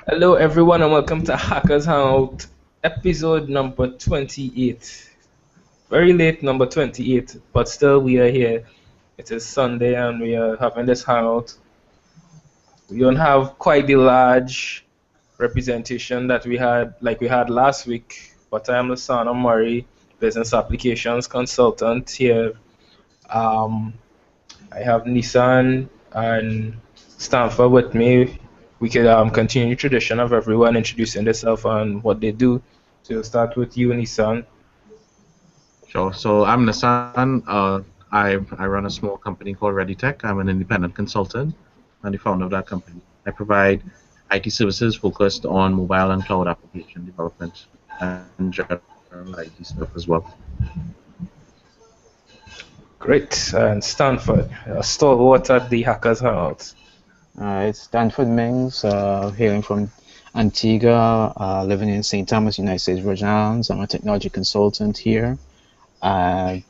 Hello, everyone, and welcome to Hackers Hangout, episode number 28. Very late, number 28, but still we are here. It is Sunday, and we are having this hangout. We don't have quite the large representation that we had last week, but I am the son of Murray, business applications consultant here. Um, I have Nissan and Stanford with me. We could continue the tradition of everyone introducing themselves and what they do. So we'll start with you, Nissan. Sure. So I'm Nassan. I run a small company called ReadyTech. I'm an independent consultant and the founder of that company. I provide IT services focused on mobile and cloud application development and general IT stuff as well. Great. And Stanford, a stalwart at the Hackers Hangout. It's Stanford Mings, hailing from Antigua, living in St. Thomas, United States Virgin Islands. I'm a technology consultant here. I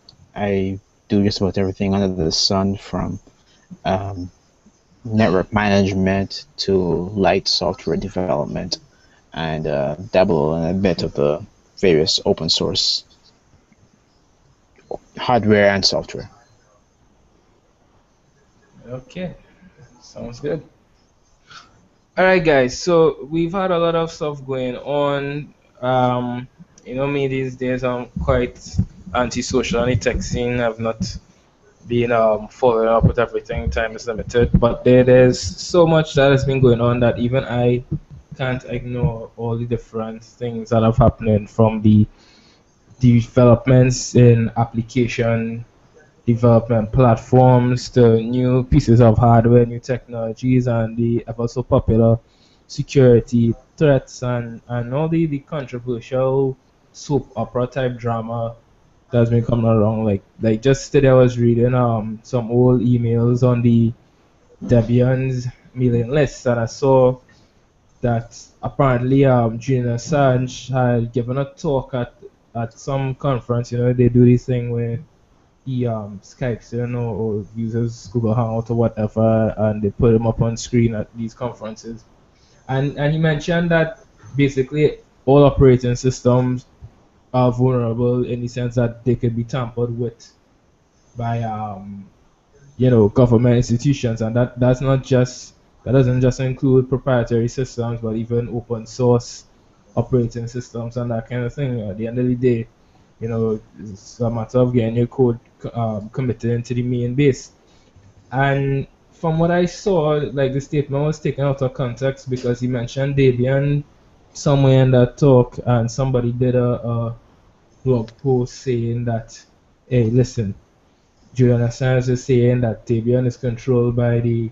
do just about everything under the sun, from um, network management to light software development, and dabble in a bit of the various open source hardware and software. Okay, sounds good. All right, guys. So we've had a lot of stuff going on. Me these days I'm quite antisocial on the tech scene. I've not been following up with everything. Time is limited, but there's so much that has been going on that even I can't ignore all the different things that have happening, from the developments in application development platforms to new pieces of hardware, new technologies, and the ever so popular security threats, and all the controversial soap opera type drama that's been coming along. Like just today I was reading some old emails on the Debian's mailing list, and I saw that apparently Julian Assange had given a talk at some conference. You know, they do this thing where he Skypes in, or uses Google Hangout or whatever, and they put him up on screen at these conferences. And he mentioned that basically all operating systems are vulnerable in the sense that they could be tampered with by government institutions, and that doesn't just include proprietary systems, but even open source operating systems and that kind of thing. At the end of the day, it's a matter of getting your code committed into the main base. And from what I saw, like, the statement was taken out of context because he mentioned Debian somewhere in that talk, and somebody did a blog post saying that, hey, listen, Julian Assange is saying that Debian is controlled by the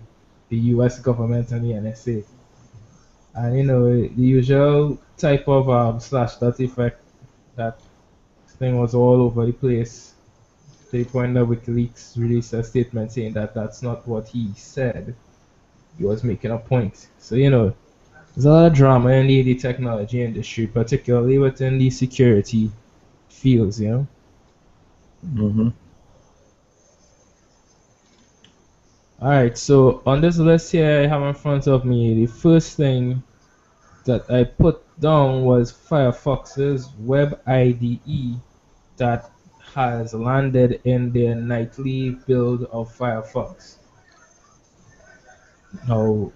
U.S. government and the NSA. And the usual type of slash dot effect, that thing was all over the place, to the point that WikiLeaks released a statement saying that that's not what he said. He was making a point. So, there's a lot of drama in the technology industry, particularly within the security fields. Mm-hmm. Alright, so on this list here I have in front of me, the first thing that I put down was Firefox's web IDE that has landed in their nightly build of Firefox. Now,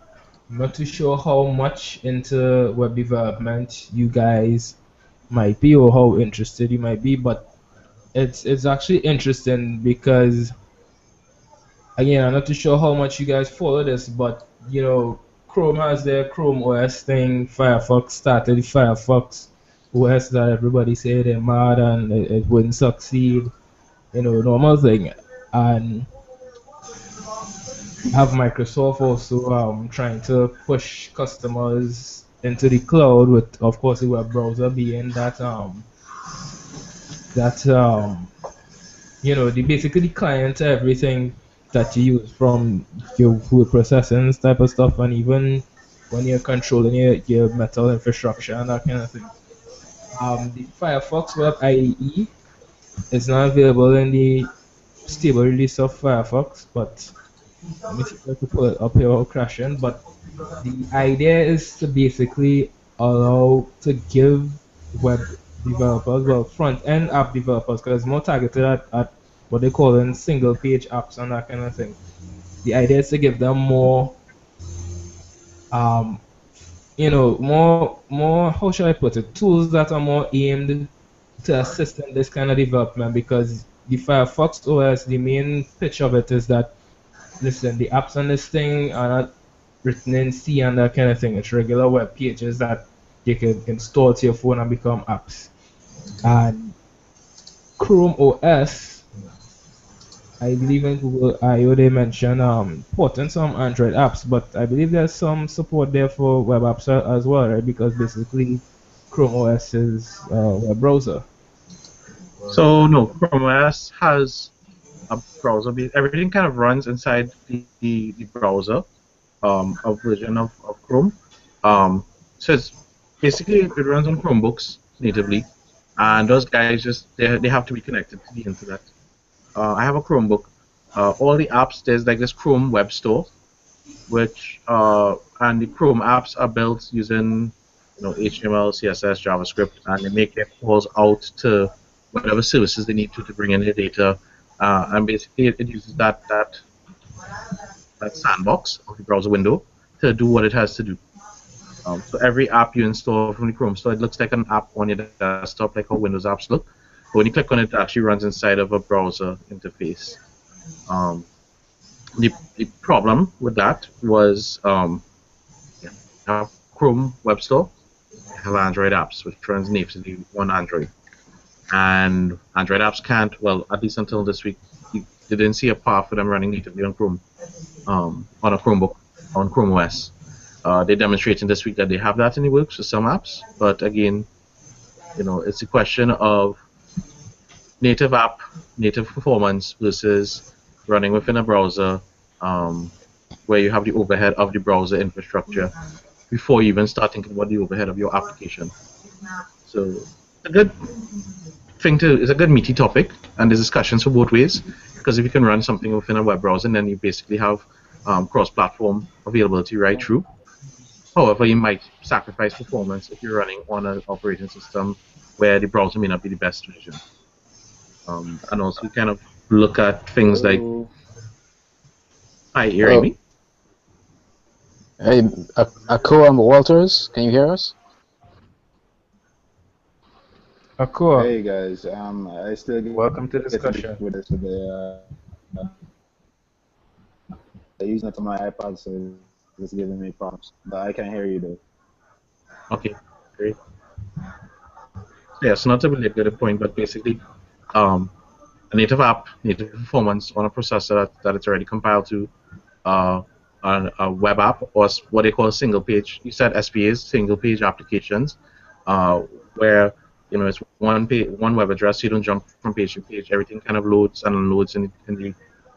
I'm not too sure how much into web development you guys might be, or how interested you might be, but it's actually interesting because, again, I'm not too sure how much you guys follow this, but Chrome has their Chrome OS thing. Firefox started the Firefox OS that everybody say they're mad and it wouldn't succeed. Normal thing. And have Microsoft also trying to push customers into the cloud, with, of course, the web browser being that the basically the client to everything that you use, from your food processing type of stuff, and even when you're controlling your metal infrastructure and that kind of thing. The Firefox Web IDE is not available in the stable release of Firefox, but let me see if I can pull it up here without crashing. But The idea is to basically allow to give web developers, well, front end app developers, because it's more targeted at what they call in single page apps and that kind of thing. The idea is to give them more, um, more, how should I put it, tools that are more aimed to assist in this kind of development, because the Firefox OS, the main pitch of it is that, listen, the apps on this thing are not written in C and that kind of thing. It's regular web pages that you can install to your phone and become apps. And Chrome OS, I believe in Google I/O they mentioned porting some Android apps, but I believe there's some support there for web apps as well, right? Because basically Chrome OS is a web browser. So no, Chrome OS has a browser. Everything kind of runs inside the browser, a version of Chrome. So it's basically it runs on Chromebooks natively, and those guys just they have to be connected to the internet. I have a Chromebook. All the apps, there's like this Chrome Web Store, which and the Chrome apps are built using HTML, CSS, JavaScript, and they make their calls out to whatever services they need to bring in their data. And basically, it uses that sandbox of the browser window to do what it has to do. So every app you install from the Chrome store, it looks like an app on your desktop, like how Windows apps look. But when you click on it, it actually runs inside of a browser interface. Um, the problem with that was yeah, have Chrome Web Store, have Android apps, which runs natively on Android. And Android apps can't, well, at least until this week, they didn't see a path for them running natively on Chrome, on a Chromebook, on Chrome OS. They're demonstrating this week that they have that in the works for some apps, but again, it's a question of native app, native performance versus running within a browser, where you have the overhead of the browser infrastructure before you even start thinking about the overhead of your application. So a good it's a good meaty topic, and there's discussions for both ways, because if you can run something within a web browser, then you basically have cross-platform availability right through. However, you might sacrifice performance if you're running on an operating system where the browser may not be the best version. And also, you kind of look at things like, hi, you hearing me? Hey, Akua and Walters, can you hear us? Cool. Hey guys, I still Welcome to the discussion. with this today. I'm using it on my iPad, so it's giving me problems. But I can hear you though. Okay, great. Yeah, so not to belabor the point, but basically, a native app, native performance on a processor that it's already compiled to, a web app, or what they call single page. You said SPAs, single page applications, where it's one page, one web address. You don't jump from page to page. Everything kind of loads and unloads in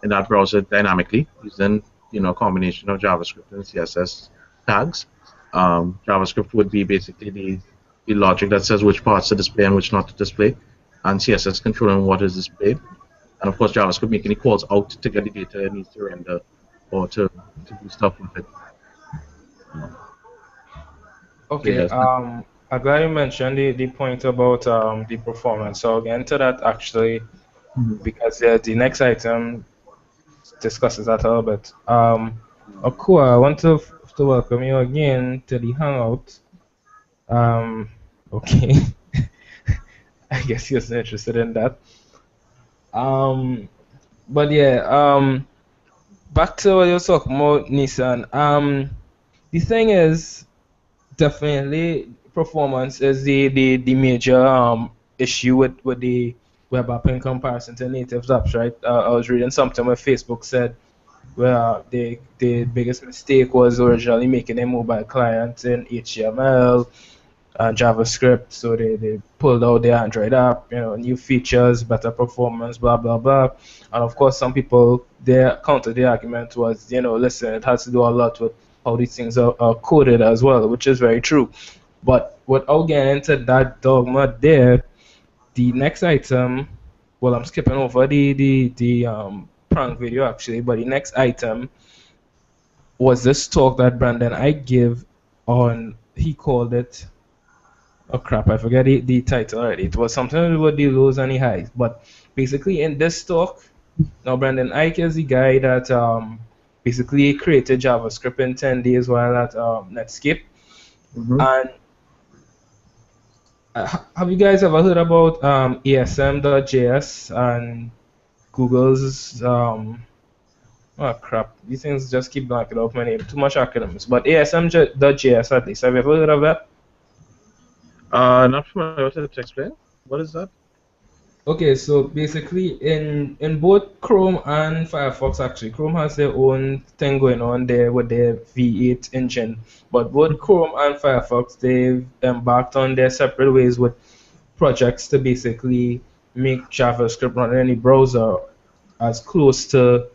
that browser dynamically using a combination of JavaScript and CSS tags. JavaScript would be basically the logic that says which parts to display and which not to display, and CSS controlling what is displayed. And of course, JavaScript making the calls out to get the data it needs to render or to do stuff with it. Okay, Yes. I'm glad you mentioned the point about the performance. So I'll get into that actually, because the next item discusses that a little bit. Akua, I want to welcome you again to the Hangout. Okay, I guess you're still interested in that. Um, but yeah, back to what you were talking about, Nissan. The thing is, definitely, performance is the major issue with the web app in comparison to native apps, right? I was reading something where Facebook said where the biggest mistake was originally making a mobile client in HTML and JavaScript, so they pulled out the Android app, new features, better performance, blah blah blah. And of course, some people their counter the argument was, listen, it has to do a lot with how these things are coded as well, which is very true. But without getting into that dogma there, the next item, well, I'm skipping over the prank video actually, but the next item was this talk that Brandon I gave on, he called it, oh crap, I forget the title already. It was something to do with the lows and the highs. But basically in this talk, now Brandon Ike is the guy that basically created JavaScript in 10 days while at Netscape. Mm-hmm. And have you guys ever heard about ASM.js and Google's oh crap, these things just keep blanking out my name. Too much acronyms. But ASM.js at least. Have you ever heard of that? Not familiar with it. Explain. What is that? Okay, so basically in both Chrome and Firefox actually, Chrome has their own thing going on there with their V8 engine. But both Chrome and Firefox, they've embarked on their separate ways with projects to basically make JavaScript run in any browser as close to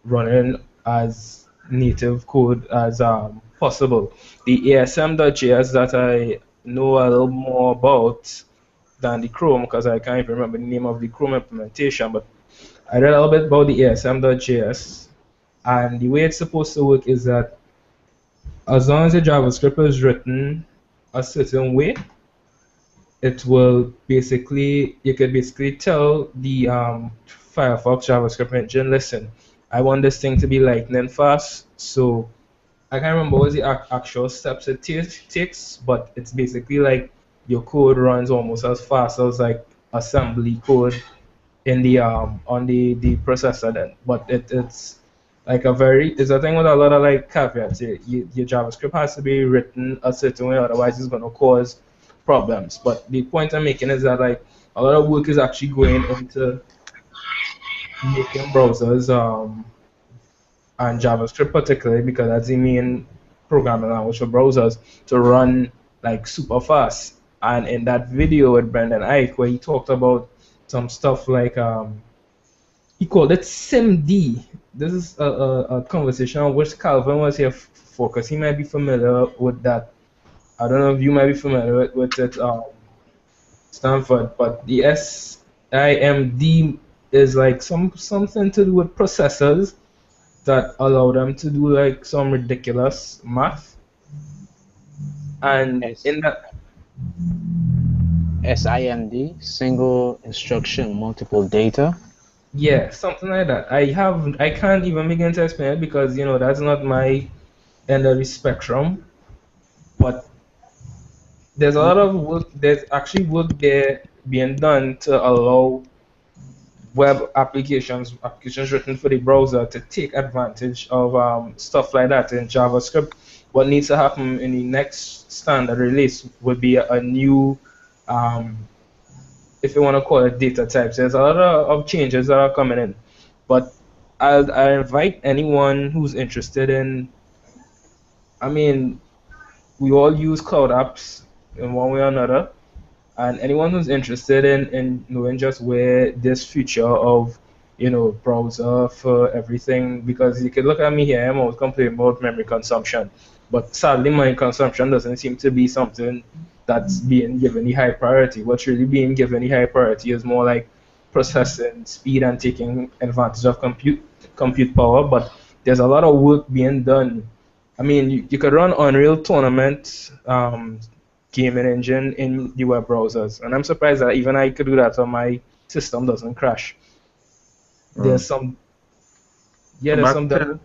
running as native code as possible. The ASM.js that I know a little more about than the Chrome, because I can't even remember the name of the Chrome implementation, but I read a little bit about the ASM.js, and the way it's supposed to work is that as long as the JavaScript is written a certain way, it will basically, you could basically tell the Firefox JavaScript engine, listen, I want this thing to be lightning fast, so I can't remember what the actual steps it takes, but it's basically like your code runs almost as fast as like assembly code in the on the processor then. But it's like it's a thing with a lot of like caveats. Your JavaScript has to be written a certain way, otherwise it's gonna cause problems. But the point I'm making is that like a lot of work is actually going into making browsers and JavaScript particularly because that's the main programming language for browsers to run like super fast. And in that video with Brendan Ike where he talked about some stuff like he called it SIMD. This is a conversation on which Calvin was here for because he might be familiar with that. I don't know if you might be familiar with it, Stanford, but the SIMD is like something to do with processors that allow them to do like some ridiculous math. And S in that, SIMD, single instruction, multiple data. yeah, something like that. I can't even begin to explain it because that's not my end of the spectrum. But there's a lot of work. There's actually work there being done to allow web applications written for the browser to take advantage of stuff like that in JavaScript. What needs to happen in the next standard release would be a new, um, if you want to call it data types. There's a lot of changes that are coming in, but I invite anyone who's interested in. I mean, we all use cloud apps in one way or another. And anyone who's interested in knowing just where this future of browser for everything, because you could look at me here, I'm always complaining about memory consumption, but sadly my consumption doesn't seem to be something that's being given the high priority. What's really being given the high priority is more like processing speed and taking advantage of compute power. But there's a lot of work being done. I mean, you could run Unreal Tournament gaming engine in the web browsers, and I'm surprised that even I could do that so my system doesn't crash. Mm. There's some, yeah, So there's back some to demo.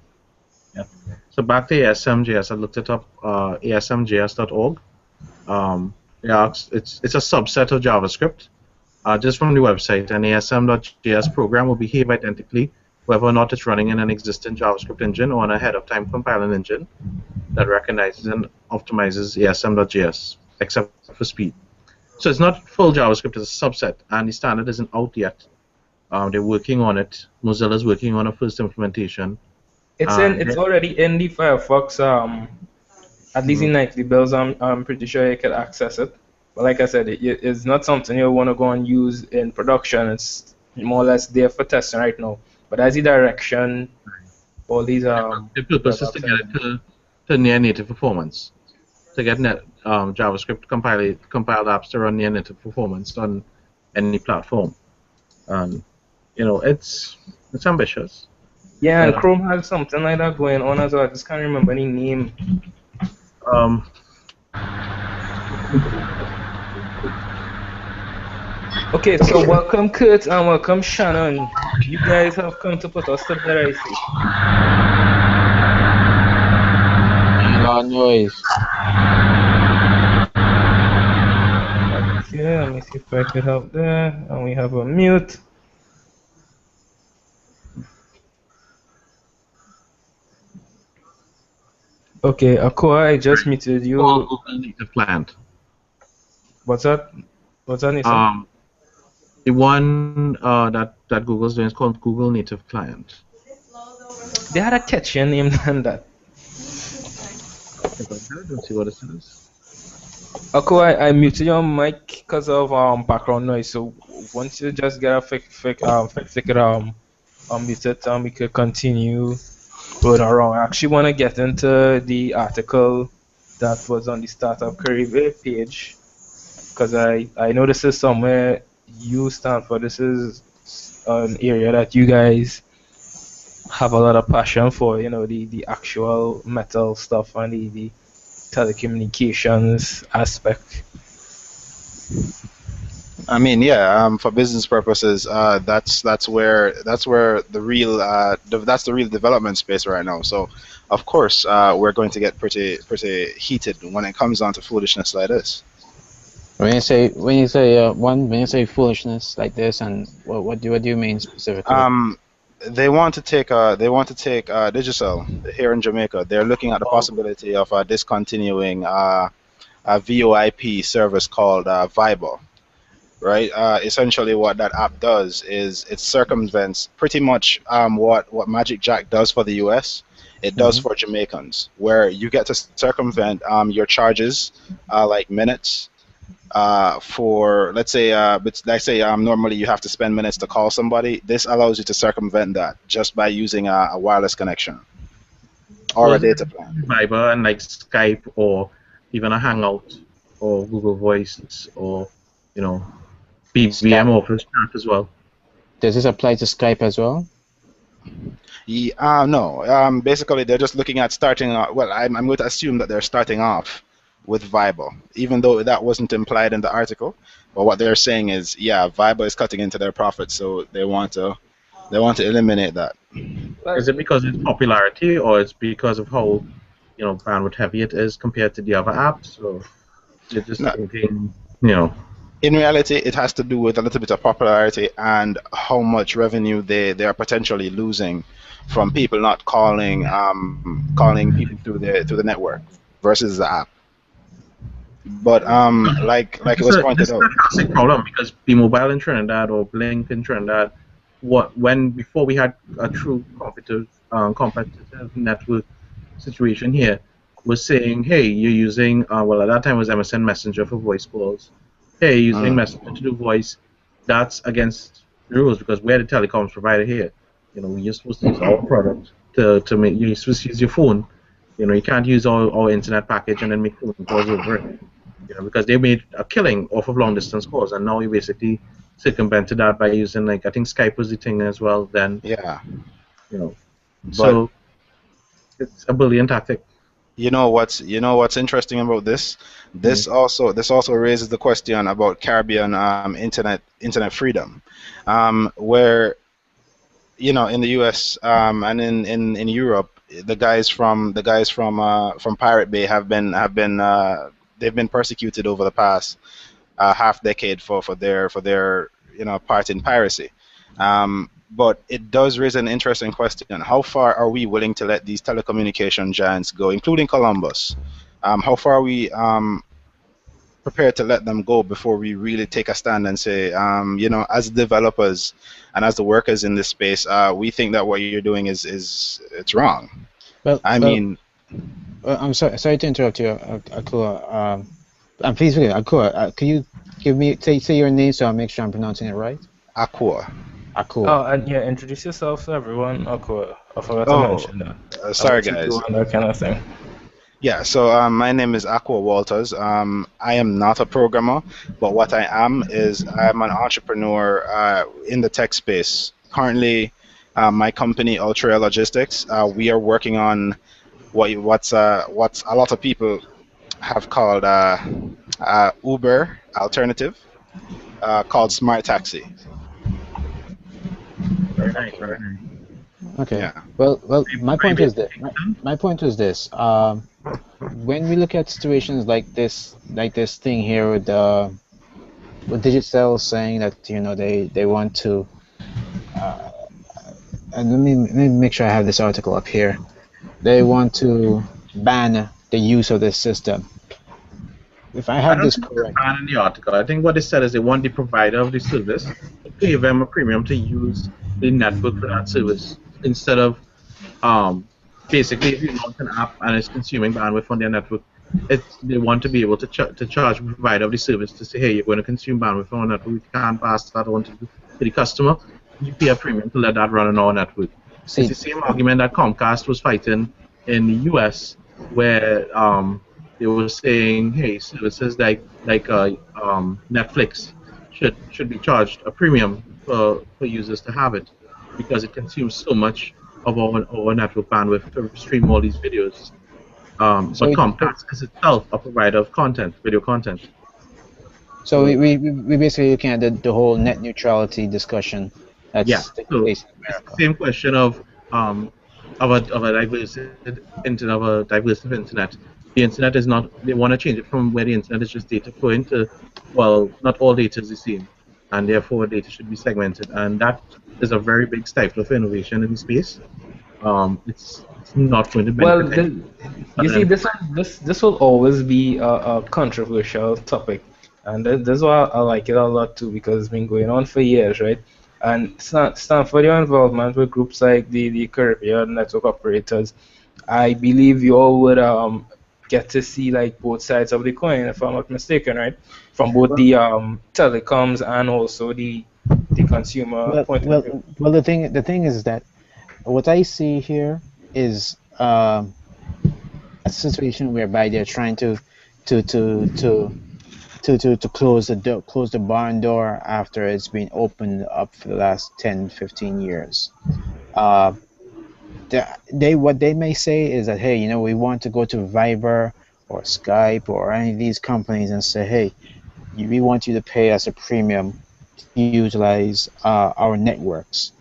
yeah. So back to ASM.js, I looked it up. ASMJS.org. Yeah, it's a subset of JavaScript. Just from the website, an ASM.js program will behave identically whether or not it's running in an existing JavaScript engine or an ahead-of-time compiling engine that recognizes and optimizes ASM.js, except for speed. So it's not full JavaScript, it's a subset, and the standard isn't out yet. They're working on it. Mozilla's working on a first implementation. It's already in the Firefox. At least Mhm. in nightly bills, I'm pretty sure you can access it. But like I said, it's not something you want to go and use in production. It's more or less there for testing right now. But as the direction, all these The purpose web is to apps get and it to near native performance, to get JavaScript compiled apps to run near native performance on any platform. And it's ambitious. Yeah, and Uh, Chrome has something like that going on as well. I just can't remember the name. um, Okay, so welcome Kurt and welcome Shannon. You guys have come to put us to bed, I see. A lot of noise. Okay, let me see if I could help there. And we have a mute. Okay, Aqua, I just muted called you. Google Native Client. What's that? What's that, Nisa? The one that Google's doing is called Google Native Client. They had a catchier name than that. Okay, go ahead and see what it says. Aqua, I muted your mic because of background noise. So once you just get a fix it unmute it, we could continue going around. I actually want to get into the article that was on the Startup Career page because I know this is somewhere you stand for. This is an area that you guys have a lot of passion for, the actual metal stuff and the telecommunications aspect. I mean, yeah, for business purposes, that's where that's the real development space right now. So, of course, we're going to get pretty heated when it comes down to foolishness like this. When you say foolishness like this, and what do you mean specifically? Um, they want to take digital here in Jamaica. They're looking at the possibility of discontinuing a VoIP service called Viber. Right? Essentially, what that app does is it circumvents pretty much what Magic Jack does for the US. It does Hmm. for Jamaicans, where you get to circumvent your charges, like minutes. For let's say normally you have to spend minutes to call somebody. This allows you to circumvent that just by using a wireless connection So or a is it data plan. Viber and like Skype or even a Hangout or Google Voice or you know BBM Skype. Office Chat as well? Does this apply to Skype as well? No. Basically, they're just looking at starting. Well, I'm going to assume that they're starting off with Viber, even though that wasn't implied in the article. But what they're saying is, yeah, Viber is cutting into their profits, so they want to eliminate that. Is it because of its popularity or it's because of how bandwidth heavy it is compared to the other apps? Or they're just No, thinking in reality, it has to do with a little bit of popularity and how much revenue they are potentially losing from people not calling people through the network versus the app. But like it was This pointed is out. a classic problem because the mobile in Trinidad or Blink in Trinidad, when before we had a true competitive network situation here, was saying, hey, you're using well at that time it was MSN Messenger for voice calls. Hey, using Mm. Messenger to do voice, that's against the rules because we're the telecoms provider here. You're supposed to use our product to make you're supposed to use your phone. You can't use our internet package and then make phone calls over it because they made a killing off of long distance calls, and now you basically circumvented that by using I think Skype was the thing as well. Then Yeah, you know, but so it's a brilliant tactic. you know what's interesting about this? Mm. This also raises the question about Caribbean internet freedom, where in the U.S. And in Europe, the guys from Pirate Bay have been they've been persecuted over the past half decade for their part in piracy. But it does raise an interesting question: how far are we willing to let these telecommunication giants go, including Columbus? How far are we prepared to let them go before we really take a stand and say, as developers and as the workers in this space, we think that what you're doing is it's wrong. Well, I well, mean, I'm sorry to interrupt you, Akua. And please, Akua, can you say your name so I make sure I'm pronouncing it right? Aqua. Akua. Oh, and yeah, introduce yourself to everyone. Okay, I forgot to Oh, mention that. And sorry what you do guys. and that kind of thing. Yeah, so my name is Aqua Walters. I am not a programmer, but what I am is I'm an entrepreneur in the tech space. Currently, My company, Ultra Logistics, we are working on what's a lot of people have called Uber alternative, called Smart Taxi. Very nice, Okay. very nice. Okay. Yeah. Well, They my provide point is that it. my point is this. When we look at situations like this thing here with Digicel saying that they want to, and let me make sure I have this article up here. They want to ban the use of this system. If I I have don't this think it's correct, banned in the article. I think what they said is they want the provider of the service to pay them a premium to use the network for that service instead of um basically if you launch an app and it's consuming bandwidth on their network, they want to be able to to charge the provider of the service to say, hey, you're going to consume bandwidth on our network. We can't pass that on to the customer. You pay a premium to let that run on our network. It's see, the same argument that Comcast was fighting in the US, where they were saying, hey, services like Netflix should be charged a premium for users to have it because it consumes so much of our network bandwidth to stream all these videos. so But Comcast is itself a provider of content, video content. so So we basically looking at the whole net neutrality discussion yeah, that's taking so place in it's the America. same question um of a diverse internet. The internet is not. They want to change it from where the internet is just data flowing to, well, not all data is the same, and therefore data should be segmented, and that is a very big stifle for innovation in the space. It's not going to Well, benefit anyone you other see, than this will always be a controversial topic, and that's why I like it a lot too because it's been going on for years, right? And Stanford, your involvement with groups like the Caribbean network operators, I believe you all would get to see like both sides of the coin, if I'm not mistaken, right? From both well, the telecoms and also the consumer Well, point of view. well, well. The thing is that what I see here is a situation whereby they're trying to to to to close close the barn door after it's been opened up for the last 10, 15 years. Uh, they what they may say is that, hey, we want to go to Viber or Skype or any of these companies and say, hey, we want you to pay us a premium to utilize our networks.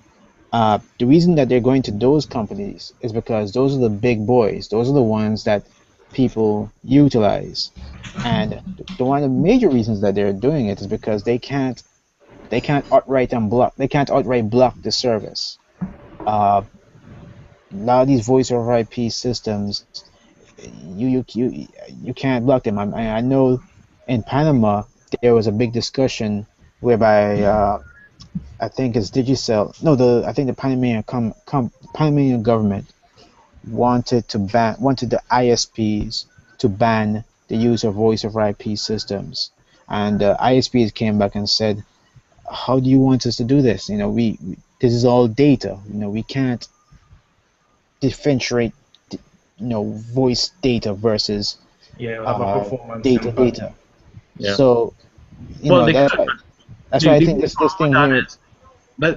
The reason that they're going to those companies is because those are the big boys. Those are the ones that people utilize. And one of the major reasons that they're doing it is because they can't outright block the service. A lot of these voice over IP systems, you can't block them. I know in Panama there was a big discussion whereby I think it's Digicel. No, I think the Panamanian government wanted the ISPs to ban the use of voice over IP systems, and the ISPs came back and said, "How do you want us to do this? This is all data. We can't differentiate, voice data versus Yeah, it'll have a performance data impact. data." yeah. So, Well, they that's could. why that's The, why I the think whole this problem with thing that here. is,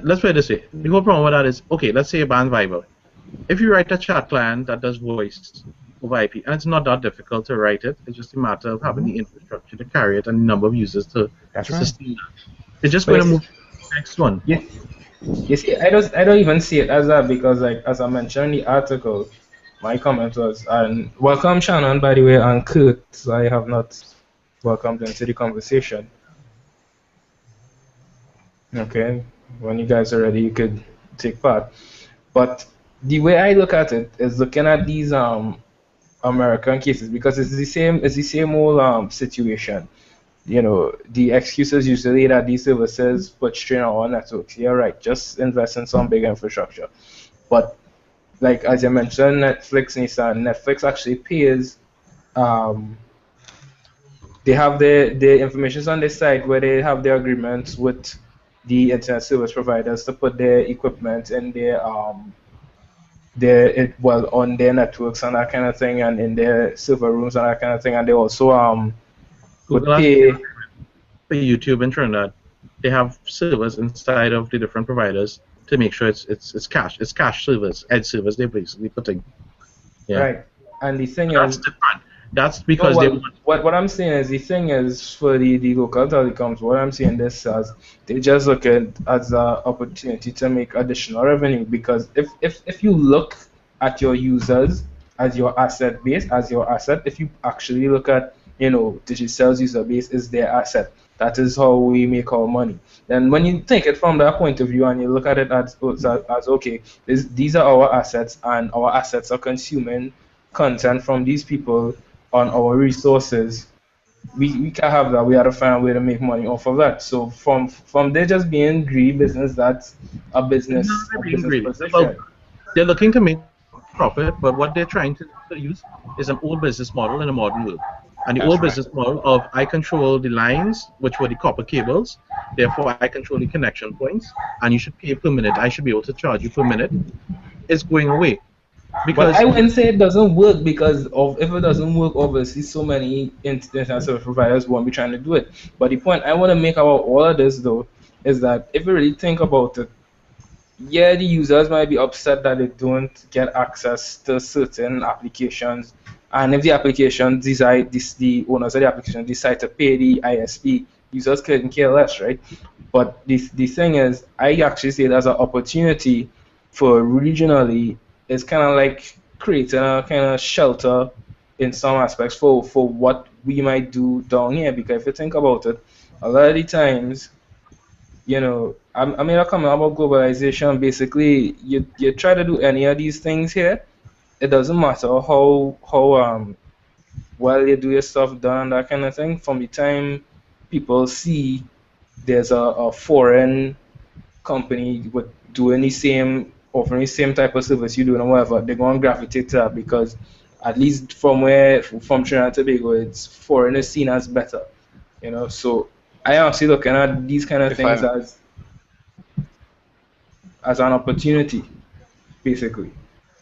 let's put it this way. The whole problem with that is, okay, let's say you ban Viber. If you write a chat client that does voice over IP, and it's not that difficult to write it, it's just a matter of having Mhm. the infrastructure to carry it and the number of users That's to right. sustain that. They're just But going to move to the next one. you see, I don't even see it as that because like as I mentioned in the article, my comment was and welcome Shannon by the way and Kurt, so I have not welcomed into the conversation. Okay, when you guys are ready, you could take part. But the way I look at it is looking at these American cases because it's the same old situation. The excuses usually that these services put strain on our networks. You're right, just invest in some big infrastructure. But like as you mentioned, Netflix actually pays. Um, they have the information on their site where they have their agreements with the internet service providers to put their equipment in on their networks and that kind of thing, and in their server rooms and that kind of thing, and they also would Google has the same pay. for YouTube and Trinidad. They have servers inside of the different providers, to make sure it's cash service, edge service they're basically putting. Yeah. Right. And the thing That's is, different. That's no, because they well, want. what I'm saying is the thing is for the local telecoms, what I'm saying this as they just look at as an opportunity to make additional revenue because if you look at your users as your asset base, as your asset, if you actually look at, Digicel's user base is their asset. That is how we make our money. Then when you think it from that point of view and you look at it as okay, these are our assets and our assets are consuming content from these people on our resources, we can have that. We have to find a way to make money off of that. So from there just being greedy business, that's a No, business they're a being business greedy. Well, position. they're looking to make profit, but what they're trying to use is an old business model in a modern world. And the old That's right. business model of I control the lines, which were the copper cables, therefore I control the connection points, and you should pay per minute. I should be able to charge you per minute. Is going away But because I wouldn't say it doesn't work because of if it doesn't work, obviously so many internet service providers won't be trying to do it. But the point I want to make about all of this though is that if you really think about it, yeah, the users might be upset that they don't get access to certain applications, and if the application decide the owners of the application decide to pay the ISP, users couldn't care less, right? But the thing is, I actually see it as an opportunity for regionally. It's kind of like creating a kind of shelter in some aspects for what we might do down here. Because if you think about it, a lot of the times I mean, I comment about globalization. Basically, you try to do any of these things here, it doesn't matter how well you do your stuff done, that kind of thing. From the time people see there's a foreign company with doing the same, offering the same type of service you do and whatever, they're going to gravitate to that because at least from Trinidad and Tobago, it's foreign is seen as better. So I am actually looking at these kind of If things I as an opportunity, basically.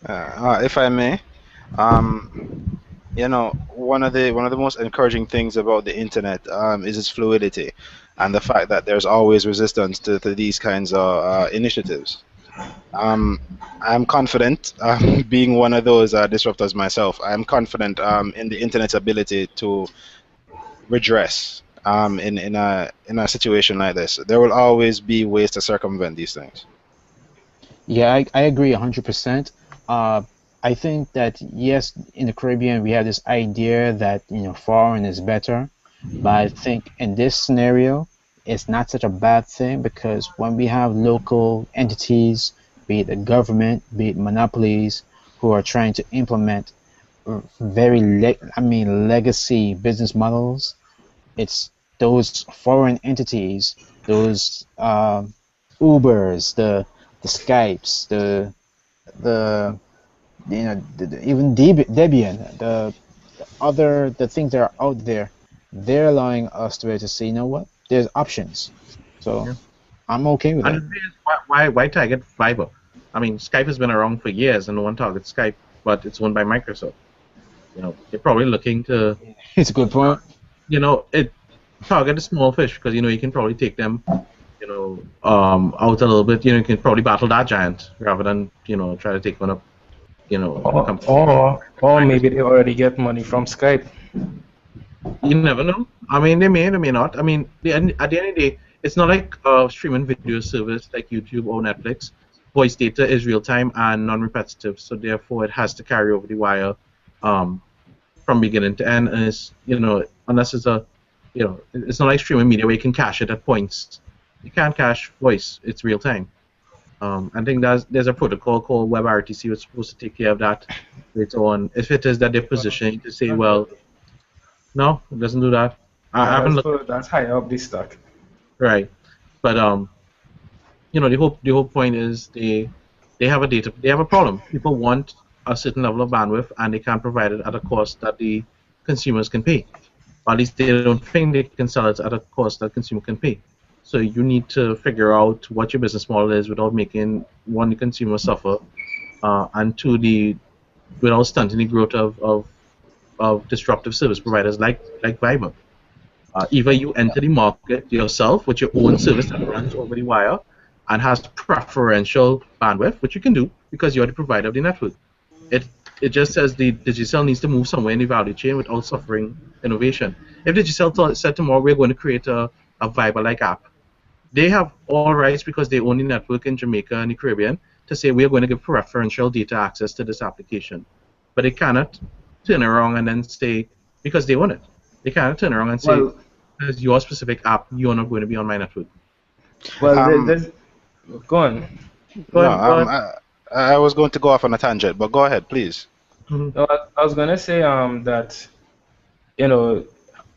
if I may, um, one of the most encouraging things about the internet is its fluidity, and the fact that there's always resistance to these kinds of initiatives. Um, I'm confident, being one of those disruptors myself. I'm confident in the internet's ability to redress in a situation like this. There will always be ways to circumvent these things. Yeah, I agree 100%. Uh, I think that yes, in the Caribbean we have this idea that foreign is better, but I think in this scenario it's not such a bad thing because when we have local entities, be it the government, be it monopolies, who are trying to implement I mean legacy business models, it's those foreign entities, those Ubers, the Skypes, the even Debian, the things that are out there, they're allowing us to be able to say, you know what, there's options. So yeah. I'm okay with And that. the thing is, why target fiber? I mean, Skype has been around for years, and no one targets Skype, but it's owned by Microsoft. They're probably looking to, It's a good point. it target the small fish because you can probably take them, out a little bit. You can probably battle that giant rather than try to take one up, a Or, company like or maybe Microsoft. they already get money from Skype. You never know. I mean, they may not. I mean, at the end of the day, it's not like a streaming video service like YouTube or Netflix. Voice data is real time and non-repetitive, so therefore it has to carry over the wire, um, from beginning to end. And unless it's not like streaming media where you can cache it at points. You can't cache voice. It's real time. I think there's a protocol called WebRTC which is supposed to take care of that later on. If it is that they're positioning to say, well, no, it doesn't do that. I Yeah, haven't looked at that's higher up the stack. right, but the whole point is they have a problem. People want a certain level of bandwidth and they can't provide it at a cost that the consumers can pay. Or at least they don't think they can sell it at a cost that consumer can pay. So you need to figure out what your business model is without making one the consumer suffer, and two without stunting the growth of disruptive service providers like Viber. Either you enter the market yourself with your own service that runs over the wire, and has preferential bandwidth, which you can do because you're the provider of the network. It it just says the Digicel needs to move somewhere in the value chain without suffering innovation. If Digicel said tomorrow we're going to create a Viber-like app, they have all rights because they own the network in Jamaica and the Caribbean to say we're going to give preferential data access to this application. But they cannot turn around and then say, because they own it, they cannot turn around and say, Well, as your specific app, you're not going to be on my network. well, Um, there's go on. Go no, ahead, go ahead. I was going to go off on a tangent, but go ahead, please. Mhm. No, I was gonna say that you know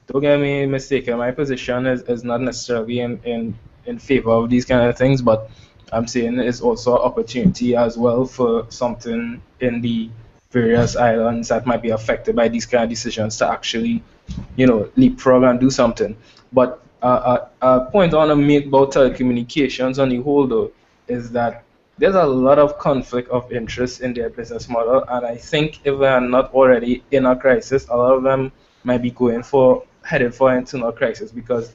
don't get me mistaken. My position is not necessarily in favor of these kind of things, but I'm saying it's also an opportunity as well for something in the various islands that might be affected by these kind of decisions to actually, leapfrog and do something. But a point I want to make about telecommunications on the whole, though, is that there's a lot of conflict of interest in their business model, and I think if they are not already in a crisis, a lot of them might be headed for internal crisis. Because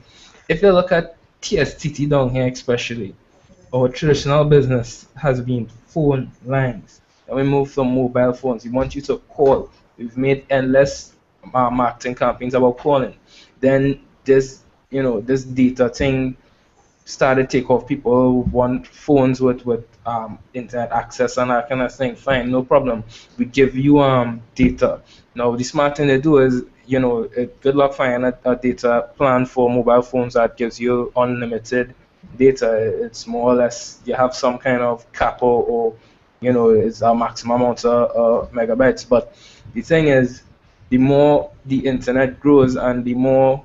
if you look at TSTT down here, especially, our traditional business has been phone lines. And we moved from mobile phones. We want you to call. We've made endless marketing campaigns about calling. Then this data thing started to take off. People want phones with internet access and that kind of thing. Fine, no problem. We give you data. Now the smart thing to do is good luck finding a data plan for mobile phones that gives you unlimited data. It's more or less you have some kind of cap or it's a maximum amount of megabytes. But the thing is, the more the internet grows and the more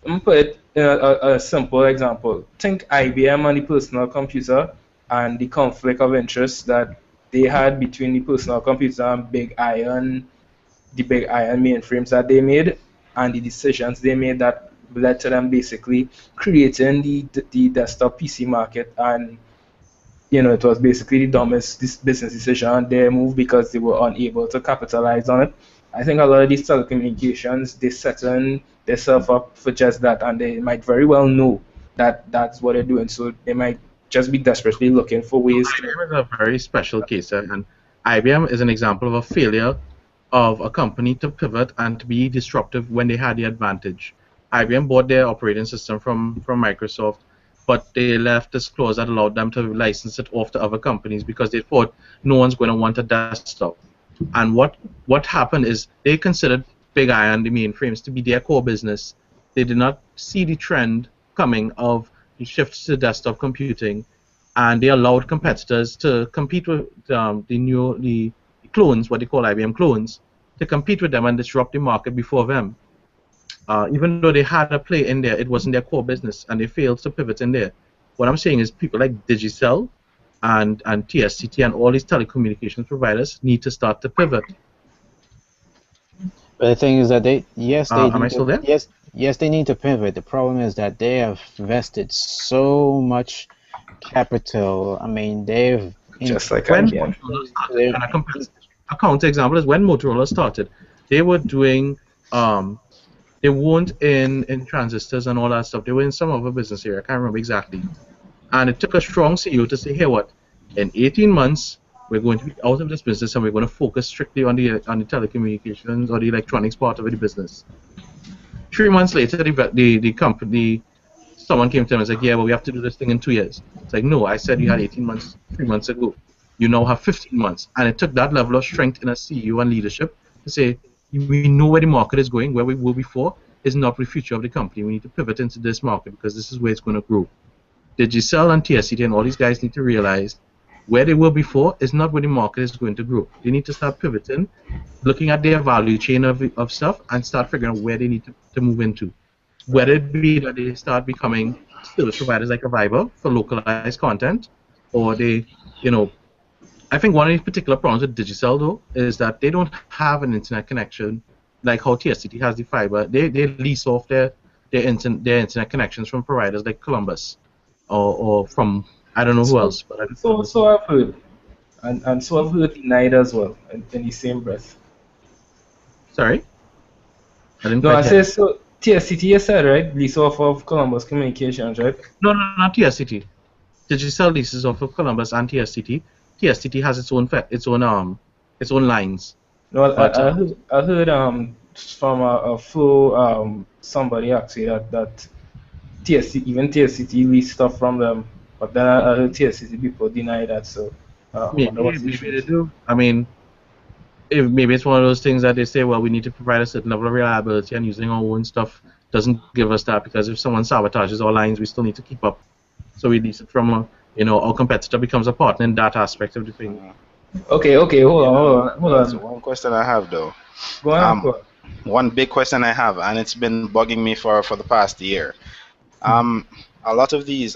let me put it in a simple example. Think IBM and the personal computer and the conflict of interest that they had between the personal computer and the Big Iron mainframes that they made, and the decisions they made that led to them basically creating the desktop PC market. And it was basically the dumbest business decision they moved because they were unable to capitalize on it. I think a lot of these telecommunications, they setting themselves up for just that, and they might very well know that that's what they're doing. So they might just be desperately looking for ways to. IBM is a very special case, and IBM is an example of a failure of a company to pivot and to be disruptive when they had the advantage. IBM bought their operating system from Microsoft, but they left this clause that allowed them to license it off to other companies because they thought no one's going to want a desktop. And what happened is they considered Big Iron, the mainframes, to be their core business. They did not see the trend coming of the shift to desktop computing, and they allowed competitors to compete with the clones, what they call IBM clones, to compete with them and disrupt the market before them. Even though they had a play in there, it wasn't their core business, and they failed to pivot in there. What I'm saying is people like Digicel and TSTT and all these telecommunications providers need to start to pivot. But the thing is that they Am I need still to there? yes they need to pivot. The problem is that they have invested so much capital. I mean, Just like When IBM. Motorola started, they've and a counter example is when Motorola started, they were doing they weren't in transistors and all that stuff. They were in some other business area. I can't remember exactly. And it took a strong CEO to say, hey, what? In 18 months, we're going to be out of this business and we're going to focus strictly on the telecommunications or the electronics part of the business. 3 months later, the company, someone came to him and said, yeah, well, we have to do this thing in 2 years. It's like, no, I said you had 18 months 3 months ago. You now have 15 months. And it took that level of strength in a CEO and leadership to say, we know where the market is going, where we were before is not the future of the company. We need to pivot into this market because this is where it's going to grow. Digicel and TSCT and all these guys need to realize where they were before is not where the market is going to grow. They need to start pivoting, looking at their value chain of stuff, and start figuring out where they need to move into. Whether it be that they start becoming service providers like a Viber for localized content, or they, you know, I think one of the particular problems with Digicel though is that they don't have an internet connection like how TSCT has the fiber. They lease off their internet connections from providers like Columbus or from I don't know who So, else, but I don't so, know. so I've heard, and so I've heard denied as well in the same breath. Sorry, I didn't No, I quite hear. say so. TSCT, you said right, lease off of Columbus Communications, right? No, not TSCT. Digicel leases off of Columbus and TSTT. TSTT has its own lines. No, But I heard from a flow somebody actually that TSC even TSCT leased stuff from them, but then I heard TSCT people deny that. So I wonder what's the maybe they truth. do. I mean, if maybe it's one of those things that they say, well, we need to provide a certain level of reliability, and using our own stuff doesn't give us that, because if someone sabotages our lines, we still need to keep up. So we lease it from our competitor becomes a partner in that aspect of the thing. Okay, hold That's on. one question I have though. Go on. Um, one big question I have, and it's been bugging me for the past year. A lot of these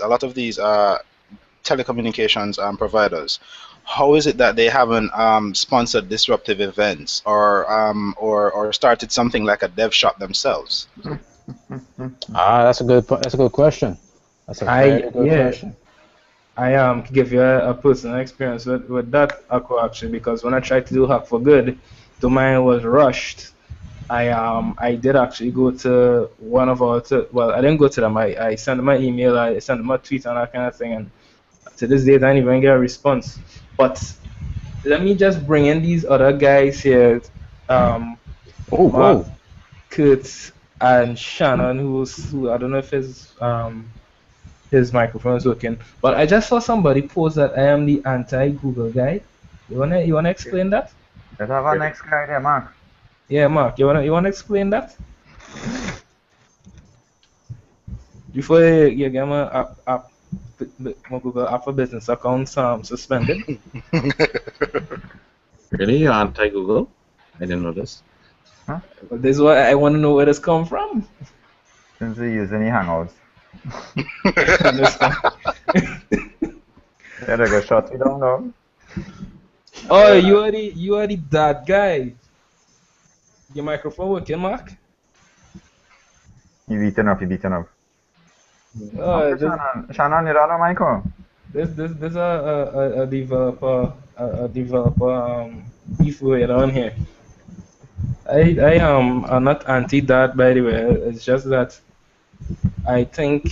telecommunications providers, how is it that they haven't sponsored disruptive events or started something like a dev shop themselves? That's a good question. That's a very good question. I give you a personal experience with that Aqua actually, because when I tried to do Hack for Good, the mine was rushed. I did actually go to one of our well, I didn't go to them. I sent them an email, I sent them a tweet and that kind of thing, and to this day I didn't even get a response. But let me just bring in these other guys here, Mark, Whoa. Kurt, and Shannon, who I don't know if his microphone is working. But I just saw somebody post that I am the anti-Google guy. You wanna explain that? Let's have our next guy there, Mark. Yeah, Mark, you wanna explain that? Before you get my Google app for business accounts suspended. Really, you're anti-Google? I didn't know this. But this is why I want to know where this come from. Since we use any Hangouts. Understand? Yeah, they got shot. We don't know. Oh, you are the that guy. Your microphone working, Mark? He beaten up. Oh, Shannon, you don't know Michael? this a developer issue around here. I am not anti that, by the way. It's just that I think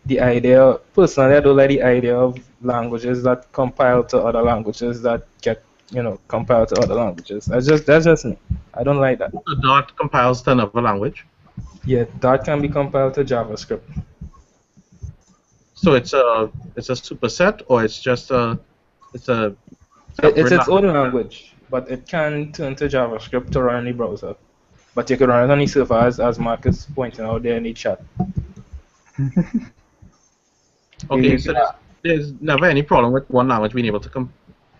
the idea, personally, I don't like the idea of languages that compile to other languages that get compiled to other languages. That's just me. I don't like that. A dot compiles to another language. Yeah, that can be compiled to JavaScript. So it's a superset, or it's just it's a It's its separate own language, but it can turn to JavaScript to run in the browser. But you can run it on the server, as Mark is pointing out there in the chat. Okay, so there's never any problem with one language being able to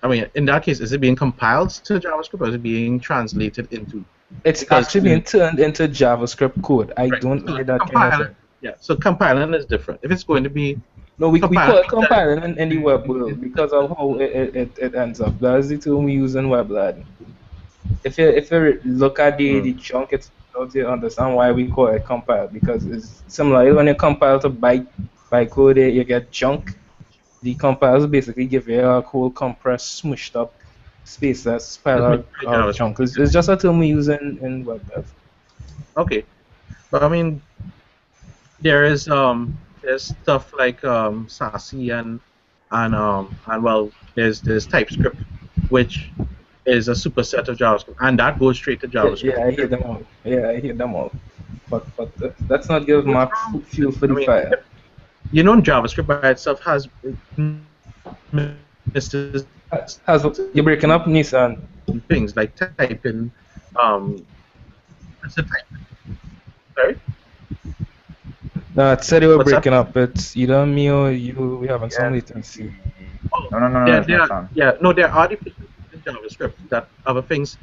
I mean, in that case, is it being compiled to JavaScript, or is it being translated into? It's actually being turned into JavaScript code. I don't So like that kind of compiling, thing. yeah. So compiling is different. If it's going to be No, we call it compiling, compiling in the web world because of how it ends up. That's the term we use in WebLAN. If you look at the chunk, it's out, you understand why we call it compile, because it's similar. When you compile to bytecode, you get chunk. The compiles basically give you a whole compressed, smushed up space that's piled of chunk. It's just a term we use in web dev. Okay, but I mean, there's stuff like Sassy and well, there's TypeScript, which is a superset of JavaScript, and that goes straight to JavaScript. Yeah, I hear them all. But let's not give Mark fuel for the fire. You know, JavaScript by itself has You're breaking up, Nissan. things like typing. What's the type? Sorry. No, it said you were What's breaking up. It's either me or you. We having some latency. No, Yeah, it's not Sean. there are deficiencies in JavaScript that other things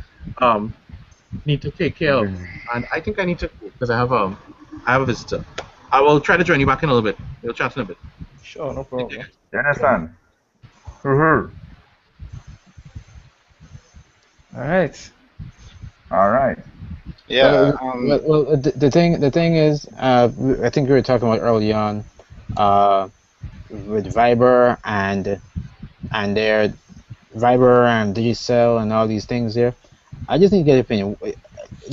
need to take care of, and I think I need to, because I have a visitor. I will try to join you back in a little bit. We'll chat in a bit. Sure, no problem. You understand? Woohoo! All right. Yeah. Well, the thing is, I think we were talking about early on, with Viber and their Viber and Digicel and all these things there. I just need to get your opinion.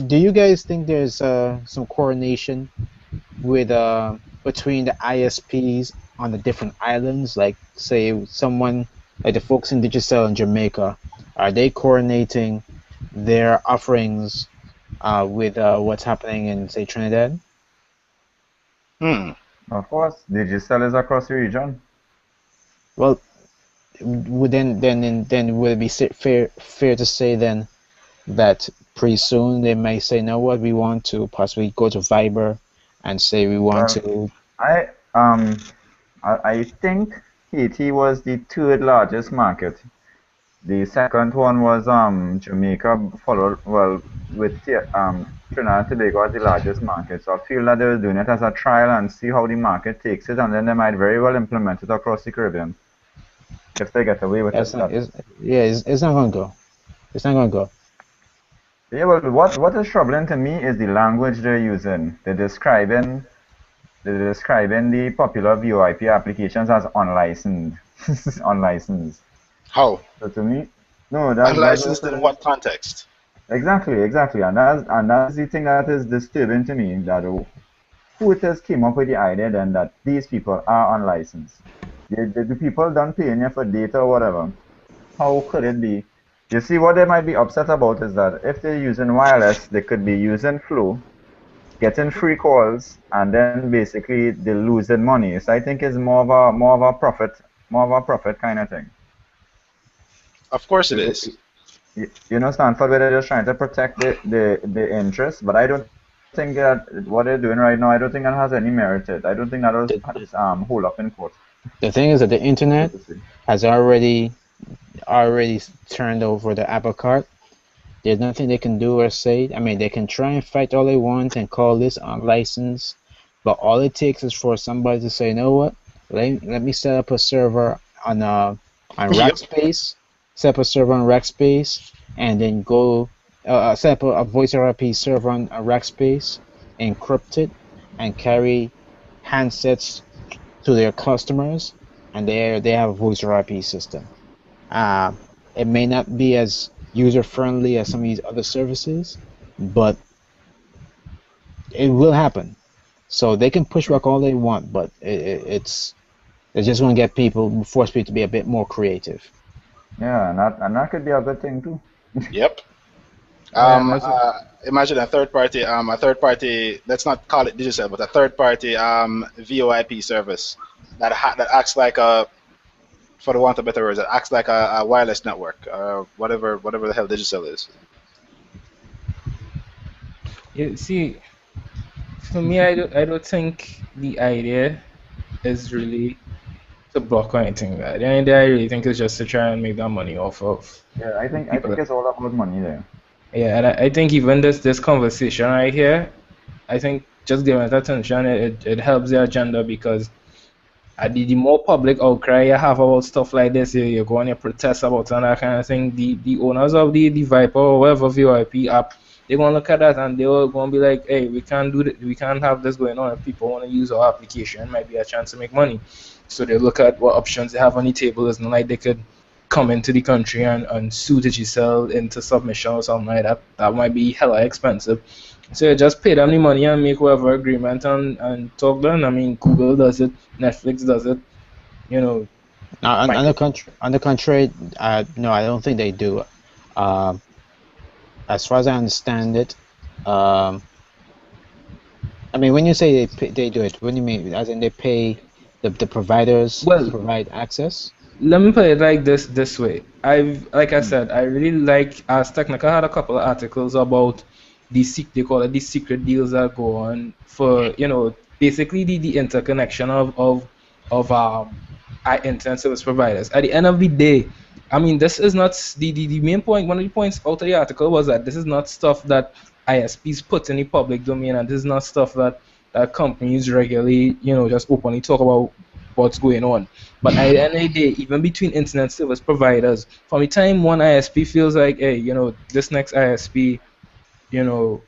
Do you guys think there's some coordination with between the ISPs on the different islands? Like, say, someone like the folks in Digicel in Jamaica, are they coordinating their offerings with what's happening in, say, Trinidad? Hmm. Of course, Digicel is across the region. Well, would then would it be fair to say then that pretty soon they may say, "No, what we want to possibly go to Viber and say we want Well, to." I um I think Haiti was the third largest market. The second one was Jamaica, followed well with Trinidad and Tobago as the largest market. So I feel that they were doing it as a trial and see how the market takes it, and then they might very well implement it across the Caribbean if they get away with It's it. not. That is. It's not gonna go. It's not gonna go. Yeah, well, what is troubling to me is the language they're using. They're describing the popular VoIP applications as unlicensed, unlicensed. How? So to me, no, that's Unlicensed in also what context? exactly, and that's the thing that is disturbing to me. That who it is came up with the idea then that these people are unlicensed. The people done paying you for data or whatever. How could it be? You see, what they might be upset about is that if they're using wireless, they could be using Flow, getting free calls, and then basically they're losing money. So I think it's more of a profit kind of thing. Of course it You, is. Stanford, where they're just trying to protect the interest, but I don't think that what they're doing right now, I don't think that has any merit to it. I don't think that'll The, hold up in court, the thing is that the so internet to say. has already turned over the apple cart. There's nothing they can do or say. I mean, they can try and fight all they want and call this unlicensed, but all it takes is for somebody to say, "You know what? Let me set up a server on Yep. Rackspace, set up a server on Rackspace, and then go set up a voice RIP server on Rackspace, encrypt it, and carry handsets to their customers, and they have a voice RIP system. Uh, it may not be as user friendly as some of these other services, but it will happen. So they can push back all they want, but it's just going to get people, force people to be a bit more creative. Yeah, and that could be a good thing too. Yep. Yeah, and that's Imagine a third party. Let's not call it digital, but a third party VoIP service that acts like a, for the want of better words, it acts like a wireless network, whatever the hell digital is. you see, for me, I don't think the idea is really to block or anything. Like that. The idea I really think is just to try and make that money off of Yeah, I think I people. think it's all about money there. Yeah, and I think even this conversation right here, I think just giving it attention, it helps the agenda because the more public outcry you have about stuff like this, you go on your protest about and that kind of thing, the owners of the Viper or whatever VoIP app, they're gonna look at that and they're gonna be like, hey, we can't do that, we can't have this going on. If people want to use our application, it might be a chance to make money. So they look at what options they have on the table. It's not like they could come into the country and sue Digicel into submission or something like that. That might be hella expensive. So you just pay them the money and make whatever agreement and talk done. I mean, Google does it, Netflix does it, you know, Now, Microsoft. on the contrary, no, I don't think they do. Um, as far as I understand it, um, I mean, when you say they do it, what do you mean? As in they pay the providers to Well, provide access? let me put it like this way. Like I Hmm. said, I really like as Technica had a couple of articles about they call it the secret deals that go on for basically the interconnection of internet service providers. At the end of the day, I mean this is not the main point. One of the points out of the article was that this is not stuff that ISPs put in the public domain, and this is not stuff that companies regularly just openly talk about what's going on. But at the end of the day, even between internet service providers, from the time one ISP feels like, hey, this next ISP, you know,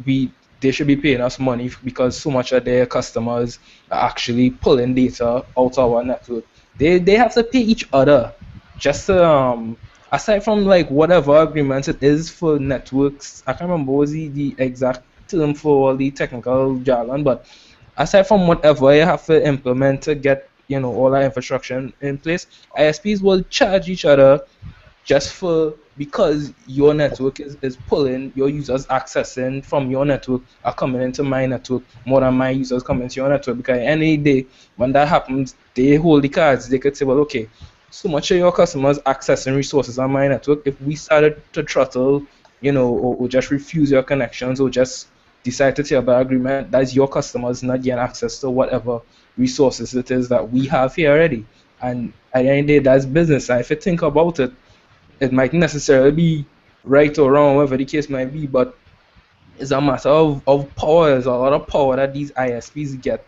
we they should be paying us money because so much of their customers are actually pulling data out of our network. They have to pay each other just to, aside from like whatever agreements it is for networks. I can't remember what was the exact term for all the technical jargon, but aside from whatever you have to implement to get all that infrastructure in place, ISPs will charge each other just for because your network is pulling your users accessing from your network are coming into my network more than my users coming into your network. Because any day when that happens, they hold the cards. They could say, well, okay, so much of your customers accessing resources on my network. If we started to throttle, or just refuse your connections or just decide to tear by agreement, that's your customers not getting access to whatever resources it is that we have here already. And at the end of the day, that's business. And if you think about it, it might necessarily be right or wrong, whatever the case might be, but it's a matter of power. There's a lot of power that these ISPs get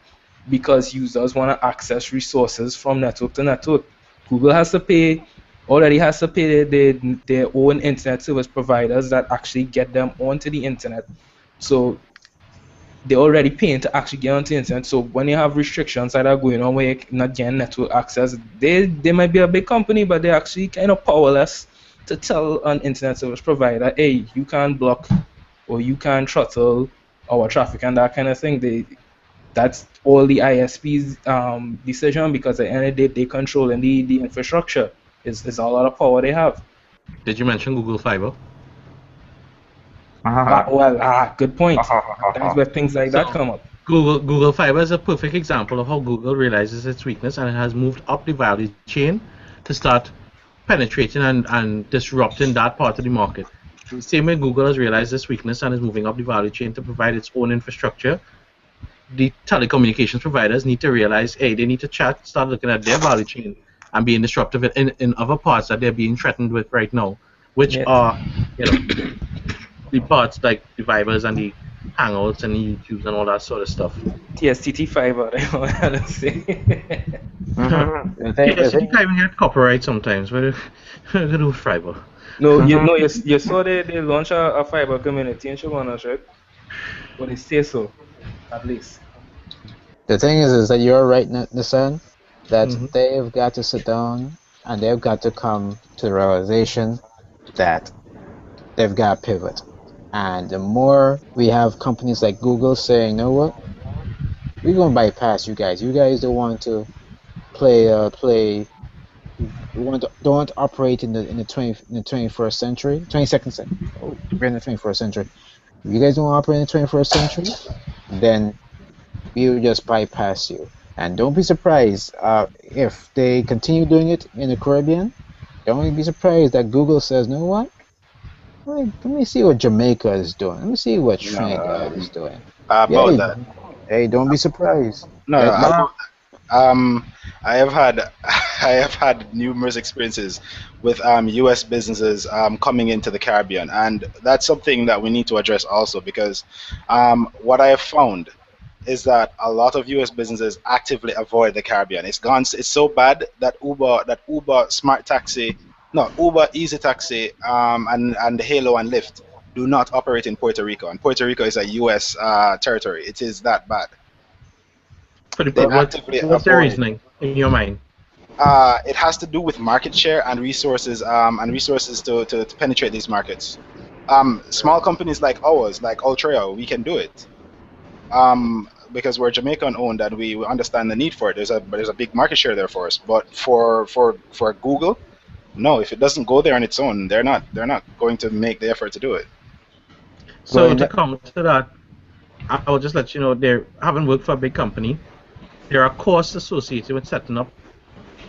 because users want to access resources from network to network. Google has to pay, already has to pay their own internet service providers that actually get them onto the internet. So they're already paying to actually get onto the internet. So when you have restrictions that are going on where you're not getting network access, they might be a big company, but they're actually kind of powerless to tell an internet service provider, hey, you can't block or you can't throttle our traffic and that kind of thing. That's all the ISP's decision, because at the end of the day, they control the infrastructure. Is a lot of power they have. Did you mention Google Fiber? Good point. That's where things like that So come up. Google Fiber is a perfect example of how Google realizes its weakness and it has moved up the value chain to start penetrating and disrupting that part of the market. The same way Google has realized this weakness and is moving up the value chain to provide its own infrastructure, the telecommunications providers need to realize, hey, they need to start looking at their value chain and being disruptive in other parts that they're being threatened with right now, which Yes. are, the parts like the Vibers and the Hangouts and the YouTubes and all that sort of stuff. TSTT fiber, I want to say. The thing, Yes, the you thing, can't even get copyright sometimes. What do you do with fiber? No, you saw they launch a fiber community in Shabana, right? Well, they say so, at least. the thing is that you're right, Nissan, that Mhm. they've got to sit down and they've got to come to the realization that they've got to pivot. And the more we have companies like Google saying, you know what, we're going to bypass you guys. You guys don't want to play. We don't want to operate in the 21st century, 22nd century. Oh, we're in the 21st century. If you guys don't operate in the 21st century, then we will just bypass you. And don't be surprised if they continue doing it in the Caribbean. Don't be surprised that Google says, "You know what? Let me see what Jamaica is doing. Let me see what Trinidad is doing." About Yeah, that. hey, don't be surprised. No, Right about now, I have had I have had numerous experiences with U.S. businesses coming into the Caribbean, and that's something that we need to address also because what I have found is that a lot of U.S. businesses actively avoid the Caribbean. It's so bad that Uber Smart Taxi, no Uber Easy Taxi, and Halo and Lyft do not operate in Puerto Rico, and Puerto Rico is a U.S. Territory. It is that bad. They But actively what's their avoid. reasoning in your mind? It has to do with market share and resources to penetrate these markets. Small companies like ours, like Ultrea, we can do it because we're Jamaican owned and we understand the need for it. There's a big market share there for us. But for Google, no, if it doesn't go there on its own, they're not going to make the effort to do it. So going to back, come to that, I'll just let you know, they haven't worked for a big company. There are costs associated with setting up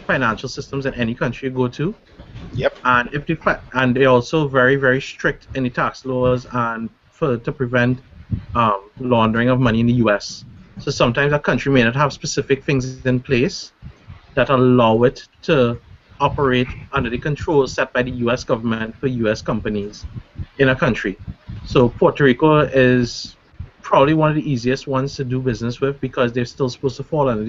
financial systems in any country you go to, Yep. and and they're also very very strict in the tax laws and to prevent laundering of money in the U.S. So sometimes a country may not have specific things in place that allow it to operate under the controls set by the U.S. government for U.S. companies in a country. So Puerto Rico is probably one of the easiest ones to do business with because they're still supposed to fall under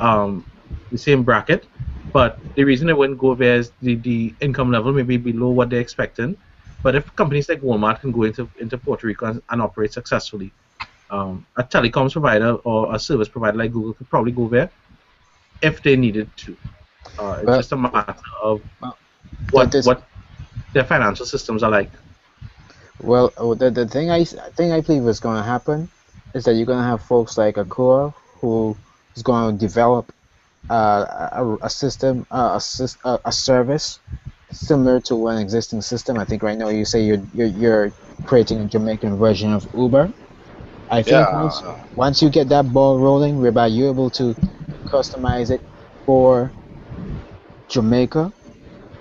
um, the same bracket. But the reason they wouldn't go there is the income level may be below what they're expecting. But if companies like Walmart can go into Puerto Rico and operate successfully, a telecoms provider or a service provider like Google could probably go there if they needed to. It's well, just a matter of well, that is what their financial systems are like. well. The thing I believe is going to happen is that you're gonna have folks like Akua who is going to develop a system, a service similar to an existing system. I think right now you say you're creating a Jamaican version of Uber. I think Yeah. once you get that ball rolling, whereby you're able to customize it for Jamaica,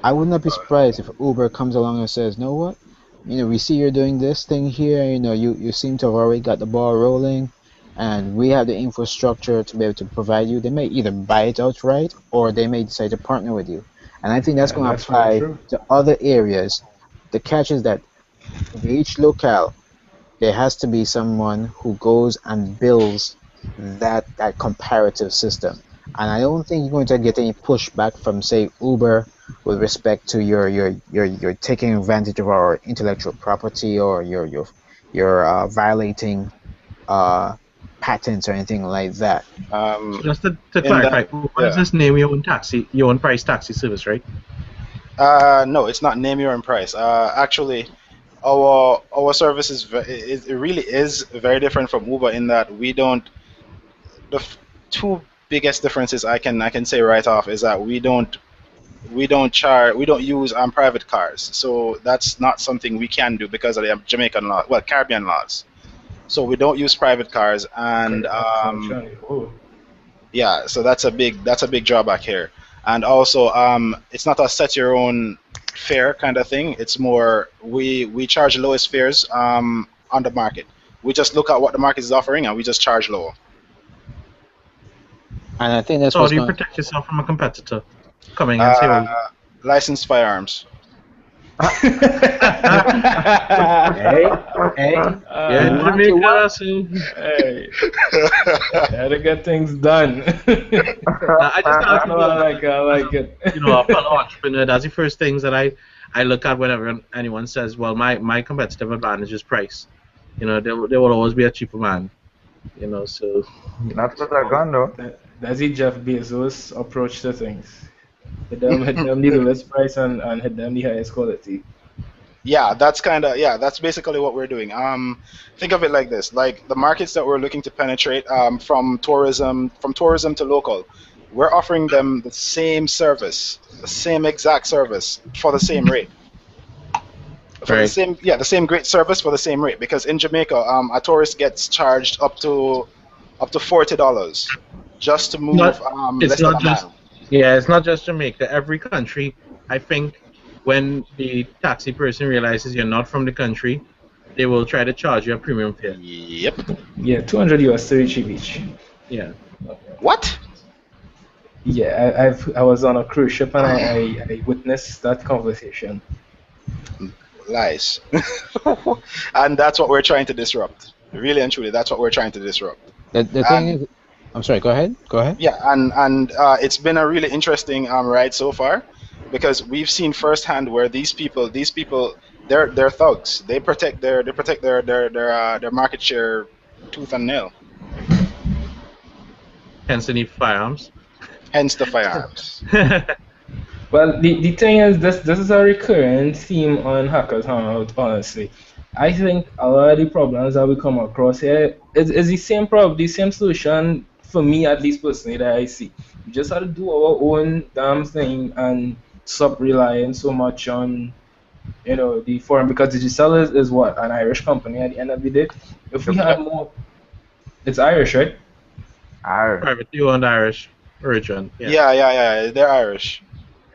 I would not be surprised if Uber comes along and says, "Know what? We see you're doing this thing here. You seem to have already got the ball rolling, and we have the infrastructure to be able to provide you." They may either buy it outright or they may decide to partner with you. And I think that's Yeah, going to that's very apply true. to other areas. The catch is that in each locale, there has to be someone who goes and builds that comparative system. And I don't think you're going to get any pushback from, say, Uber with respect to your taking advantage of our intellectual property, or your violating uh, patents or anything like that. So Um, just to in that, clarify, Uber is yeah. this name your own price taxi service, right? No, it's not name your own price. Actually, our service it really is very different from Uber in that we don't. Two biggest differences I can say right off is that we don't use private cars, so that's not something we can do because of the Jamaican law, well, Caribbean laws. So we don't use private cars, and Unfortunately. Oh, yeah, so that's a big drawback here. And also, it's not a set your own fare kind of thing. It's more we charge lowest fares on the market. We just look at what the market is offering and we just charge lower. And I think that's So how what's do you going. protect yourself from a competitor coming and say, Uh, "Oh, licensed firearms. Hey, hey, you're you in want to what? Jamaica, so..." hey, how to get things done. I just thought, No, I like it. I like it. a fellow entrepreneur, that's the first things that I look at whenever anyone says, "Well, my competitive advantage is price." There will always be a cheaper man. So Not with a gun though. That's the Jeff Bezos approach to things. Hit them the lowest price and hit them the highest quality. Yeah, that's basically what we're doing. Think of it like this: like the markets that we're looking to penetrate, from tourism to local, we're offering them the same service, the same exact service for the same rate. For the right. same, yeah, the same great service for the same rate. Because in Jamaica, a tourist gets charged up to $40 just to move Not it's less than not a just mile. Yeah, it's not just Jamaica. Every country, I think, when the taxi person realizes you're not from the country, they will try to charge you a premium fare. Yep. Yeah, 200 US to reach each. Yeah. What? Yeah, I was on a cruise ship and I witnessed that conversation. Lies. And that's what we're trying to disrupt. Really and truly, that's what we're trying to disrupt. The thing And is, I'm sorry. Go ahead. Go ahead. yeah, and it's been a really interesting ride so far, because we've seen firsthand where these people they're thugs. They protect their market share tooth and nail. Hence the need for firearms. Hence the firearms. Well, the thing is, this is a recurring theme on Hackers Hangout, honestly. I think a lot of the problems that we come across here is the same problem, the same solution, for me at least personally, that I see. We just have to do our own damn thing and stop relying so much on, the foreign, because Digicel is what? An Irish company at the end of the day. If we Yep. had more, it's Irish, right? Arr. Privately owned Irish origin. Yeah. Yeah. They're Irish.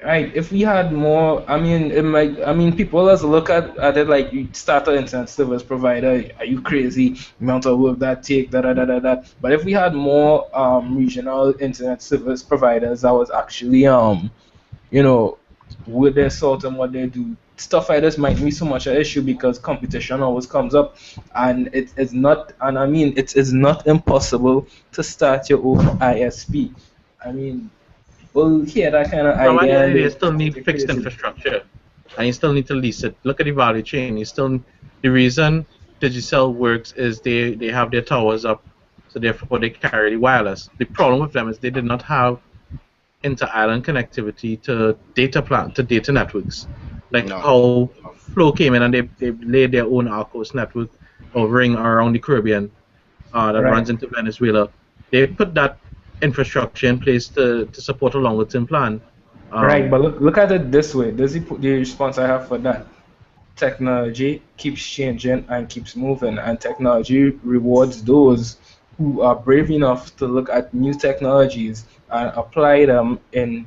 Right. If we had more, I mean, it might. I mean, people just look at it like you start an internet service provider. Are you crazy? Amount of work that take, da da da da da. But if we had more regional internet service providers that was actually you know, with their salt and what they do, stuff like this might be so much an issue because competition always comes up, and it's not. And I mean, it's not impossible to start your own ISP. I mean, people hear that kind of But at the idea end of and the day, you they still need think you're fixed crazy. infrastructure, and you still need to lease it. Look at the value chain. The reason Digicel works is they have their towers up, so therefore they carry the wireless. The problem with them is they did not have inter-island connectivity to data networks, like No. how Flow came in and they laid their own Arcos network or ring around the Caribbean. that Right. runs into Venezuela. They put that infrastructure in place to support a longer term plan. Right, Um, but look at it this way. This is the response I have for that. Technology keeps changing and keeps moving, and technology rewards those who are brave enough to look at new technologies and apply them in,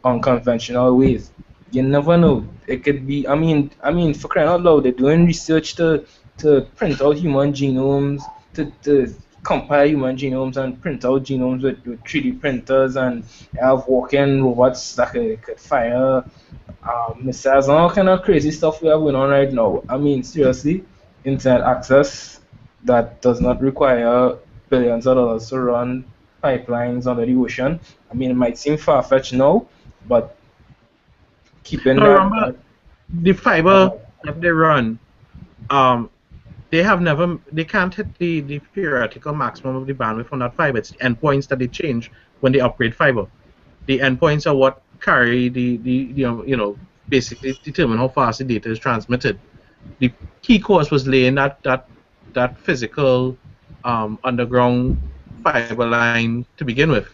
unconventional ways. You never know. It could be. I mean, for crying out loud, they're doing research to print out human genomes, to compile human genomes and print out genomes with 3D printers and have walking robots that could fire missiles and all kind of crazy stuff we have going on right now. I mean, seriously, internet access that does not require billions of dollars to run pipelines under the ocean. I mean, it might seem far fetched now, but keeping now that, remember, that the fiber that they run, um, they can't hit the theoretical maximum of the bandwidth on that fiber. It's the endpoints that they change when they upgrade fiber. The endpoints are what carry the basically determine how fast the data is transmitted. The key course was laying that physical underground fiber line to begin with.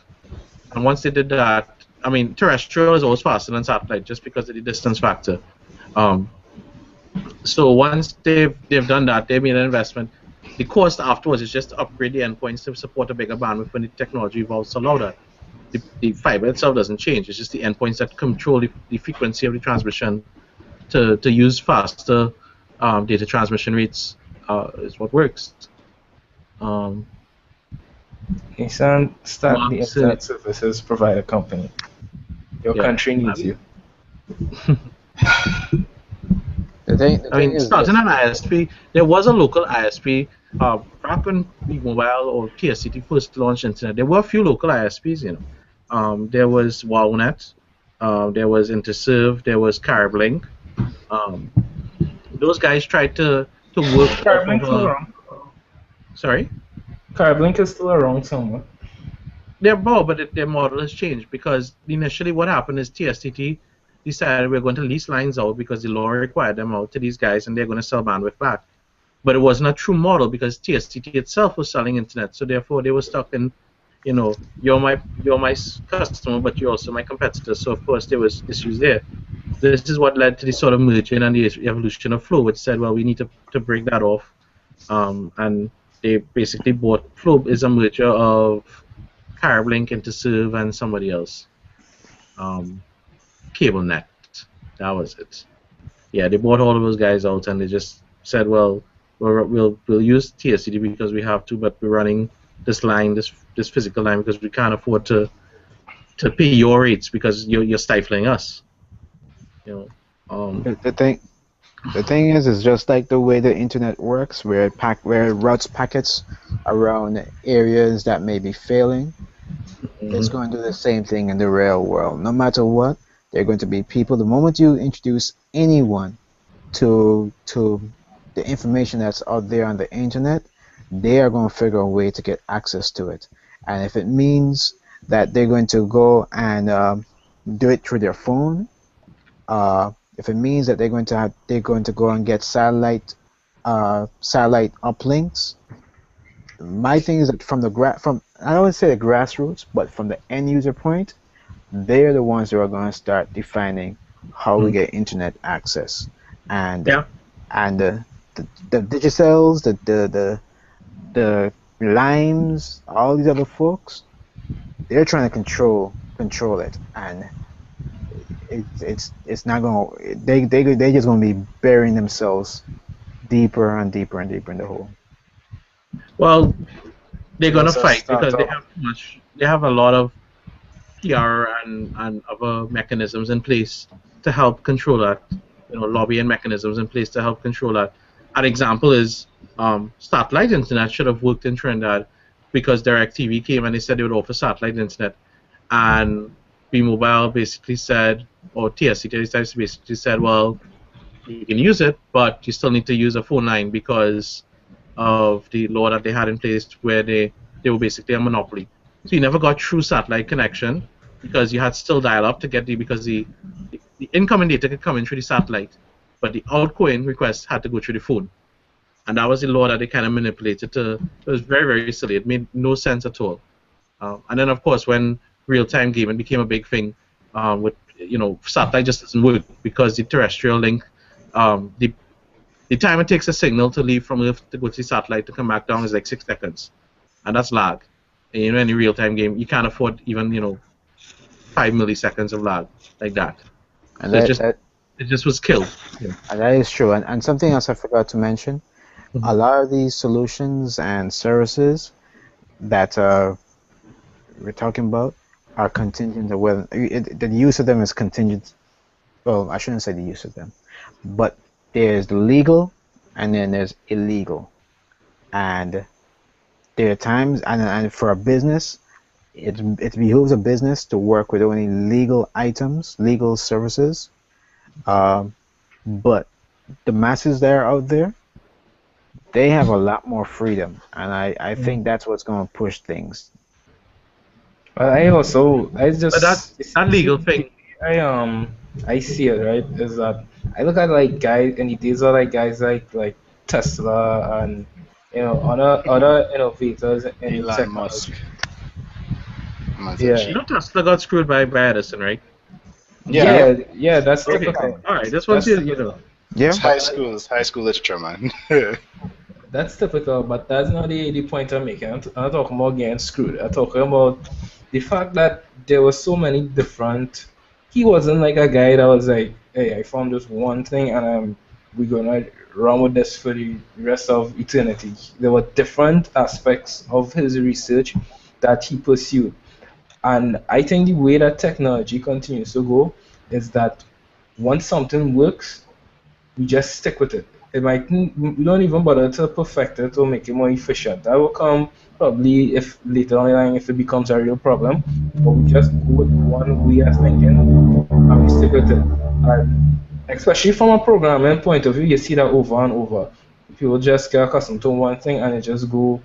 And once they did that, I mean, terrestrial is always faster than satellite just because of the distance factor. Um, so once they've done that, they've made an investment. The cost afterwards is just to upgrade the endpoints to support a bigger bandwidth when the technology evolves to allow that. The fiber itself doesn't change. It's just the endpoints that control the frequency of the transmission to use faster data transmission rates is what works. Um, Nissan start the Marks, internet services provider company. Your yeah. country needs you. The I thing mean, is starting this. an ISP, there was a local ISP. Back when mobile or TSCT first launched internet, there were a few local ISPs. There was WowNet, there was Interserve, there was CaribLink. Um, those guys tried to work off of Carblink still a. around. Sorry, Carblink is still around somewhere. they're more, but their model has changed because initially what happened is TSTT decided we're going to lease lines out because the law required them out to these guys, and they're going to sell bandwidth back. But it wasn't a true model because TSTT itself was selling internet, so therefore they were stuck in, you're my customer, but you're also my competitor. So of course there was issues there. This is what led to the sort of merging and the evolution of Flow, which said, well, we need to break that off. And they basically bought Flow is a merger of CaribLink, Interserve, and somebody else. CableNet. That was it. Yeah, they bought all of those guys out, and they just said, well, we'll use TSCD because we have to, but we're running this line, this physical line, because we can't afford to pay your rates because you're stifling us. You know. The thing The thing is just like the way the internet works, where it routes packets around areas that may be failing. It's Mhm. going to do the same thing in the real world. No matter what, there are going to be people. The moment you introduce anyone to the information that's out there on the internet, they are going to figure a way to get access to it. And if it means that they're going to go and do it through their phone, if it means that they're going to go and get satellite uplinks. My thing is that from I don't want to say the grassroots, but from the end user point, they're the ones who are going to start defining how we Mhm. get internet access, and Yeah. and the Digicels, the Limes, all these other folks, they're trying to control it, and it's not going to they just going to be burying themselves deeper and deeper and deeper in the hole. Well, they're gonna Just a fight because they startup. have too much. They have a lot of PR and other mechanisms in place to help control that. Lobbying mechanisms in place to help control that. An example is satellite internet should have worked in Trinidad because DirecTV came and they said they would offer satellite internet, and B-Mobile basically said, or TSC basically said, well, you can use it, but you still need to use a phone line because of the law that they had in place where they were basically a monopoly. So you never got true satellite connection because you had still dial up to get because the incoming data could come in through the satellite, but the outgoing request had to go through the phone. and that was the law that they kind of manipulated to. It was very, very silly. It made no sense at all. And then, of course, when real-time gaming became a big thing, with satellite just doesn't work because the terrestrial link, the time it takes a signal to leave from Earth to go to the satellite to come back down is like 6 seconds, and that's lag. And, any real-time game, you can't afford even 5 milliseconds of lag like that. And So that it just was killed. and that is true. And something else I forgot to mention: a lot of these solutions and services that we're talking about are contingent. Well, the use of them is contingent. Well, I shouldn't say the use of them, but there's legal and then there's illegal, and there are times and for a business, it behooves a business to work with only legal items, legal services. Um, but the masses that are out there, they have a lot more freedom, and I think that's what's going to push things. But I But that legal see, thing, I see it, right, is that I look at like guys and these are like guys like Tesla and other innovators in Elon Musk. technology. Man's a Yeah. G. Tesla got screwed by Edison, right? Yeah, Yep. Yeah, that's Okay, typical. all right. This one's That's you know. typical. Yeah. it's high school literature, man. That's typical, but that's not the point I'm making. I'm not talking about getting screwed. I'm talking about the fact that there were so many different. He wasn't like a guy that was like, "Hey, I found this one thing, and we're gonna run with this for the rest of eternity." There were different aspects of his research that he pursued, and I think the way that technology continues to go is that once something works, we just stick with it. It might we don't even bother to perfect it or make it more efficient. That will come probably if later on in line if it becomes a real problem. But we just go with one way of thinking and we stick with it. And especially from a programming point of view, you see that over and over. People just get accustomed to one thing and they just go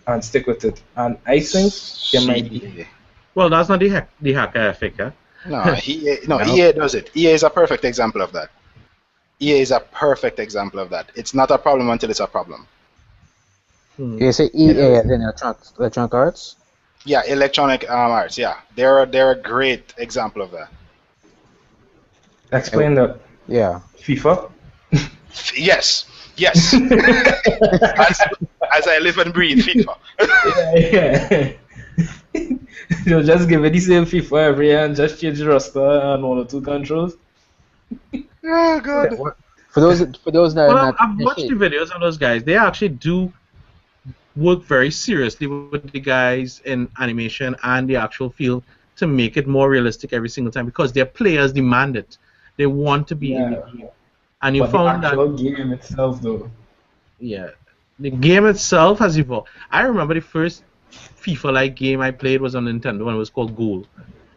and stick with it. And I think there might be Shit. Well, that's not the hacker ethic, huh? No, No. EA does it. EA is a perfect example of that. EA is a perfect example of that. It's not a problem until it's a problem. You say EA as in Electronic Arts? Yeah, Electronic Arts. Yeah, they're a great example of that. explain that Yeah. FIFA. Yes, yes. as I live and breathe, FIFA. Yeah. You'll just give it the same FIFA every year and just change the roster and one or two controls. Oh God. For those that are Well, not I've watched the initiated, videos of those guys. They actually do work very seriously with the guys in animation and the actual field to make it more realistic every single time because their players demand it. They want to be in the Yeah. game. And you But the found that, actual game itself, though. yeah, the game itself has evolved. I remember the first FIFA-like game I played was on Nintendo and it was called Goal.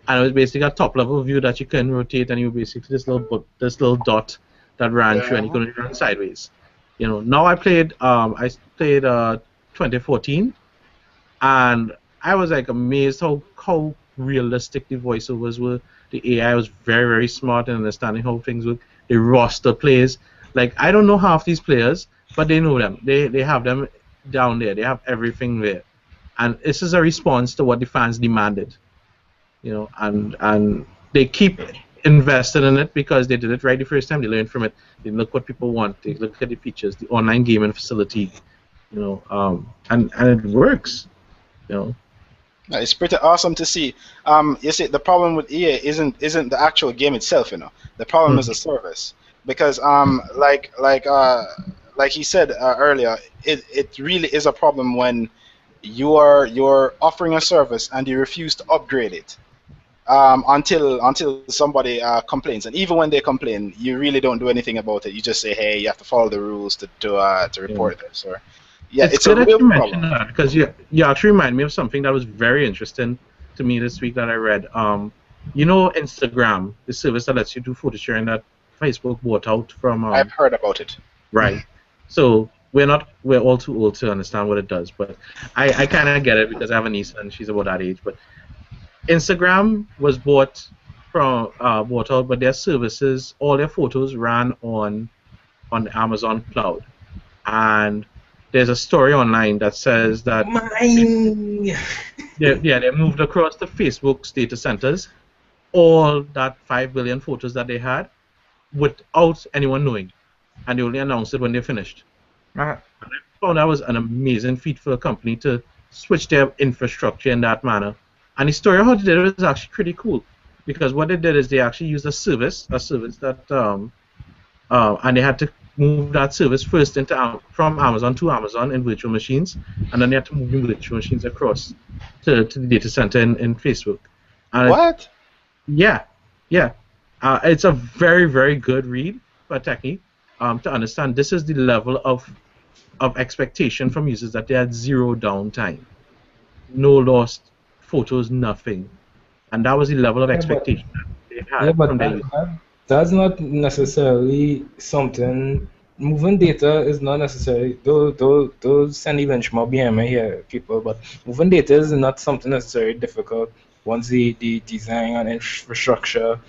And it was basically a top-level view that you can rotate and you were basically this little dot that ran through and you could run sideways. Now I played 2014 and I was like amazed how realistic the voiceovers were. The AI was very, very smart in understanding how things work. The roster plays. Like I don't know half these players, but they know them. They have them down there. They have everything there. And this is a response to what the fans demanded. And they keep invested in it because they did it right the first time. They learned from it. They look what people want. They look at the features, the online gaming facility, and it works. It's pretty awesome to see. You see, the problem with EA isn't the actual game itself. The problem is the service because like he said earlier, it really is a problem when you're offering a service and you refuse to upgrade it until somebody complains, and even when they complain, you really don't do anything about it. You just say, hey, you have to follow the rules to report this, or It's it's a good that real you mentioned problem. that because you actually remind me of something that was very interesting to me this week that I read. Instagram, the service that lets you do photo sharing that Facebook bought out from I've heard about it. right. So we're all too old to understand what it does, but I kind of get it because I have a niece and she's about that age. But Instagram was bought out, but their services, all their photos ran on the Amazon cloud. and there's a story online that says that Mine. they moved across the Facebook's data centers all that 5 billion photos that they had without anyone knowing, and they only announced it when they finished. Uh, And I found that was an amazing feat for a company to switch their infrastructure in that manner. And the story of how they did it was actually pretty cool, because what they did is they actually used a service that and they had to move that service first from Amazon to Amazon in virtual machines, and then they had to move the virtual machines across to the data center in Facebook. And What? yeah, yeah. It's a very, very good read for technique to understand this is the level of expectation from users that they had zero downtime, no lost photos, nothing. And that was the level of Yeah, but expectation that they yeah, had but from their users. that's not necessarily something. Moving data is not necessarily. Those send benchmark behind me here, people. But moving data is not something necessarily difficult once the design and infrastructure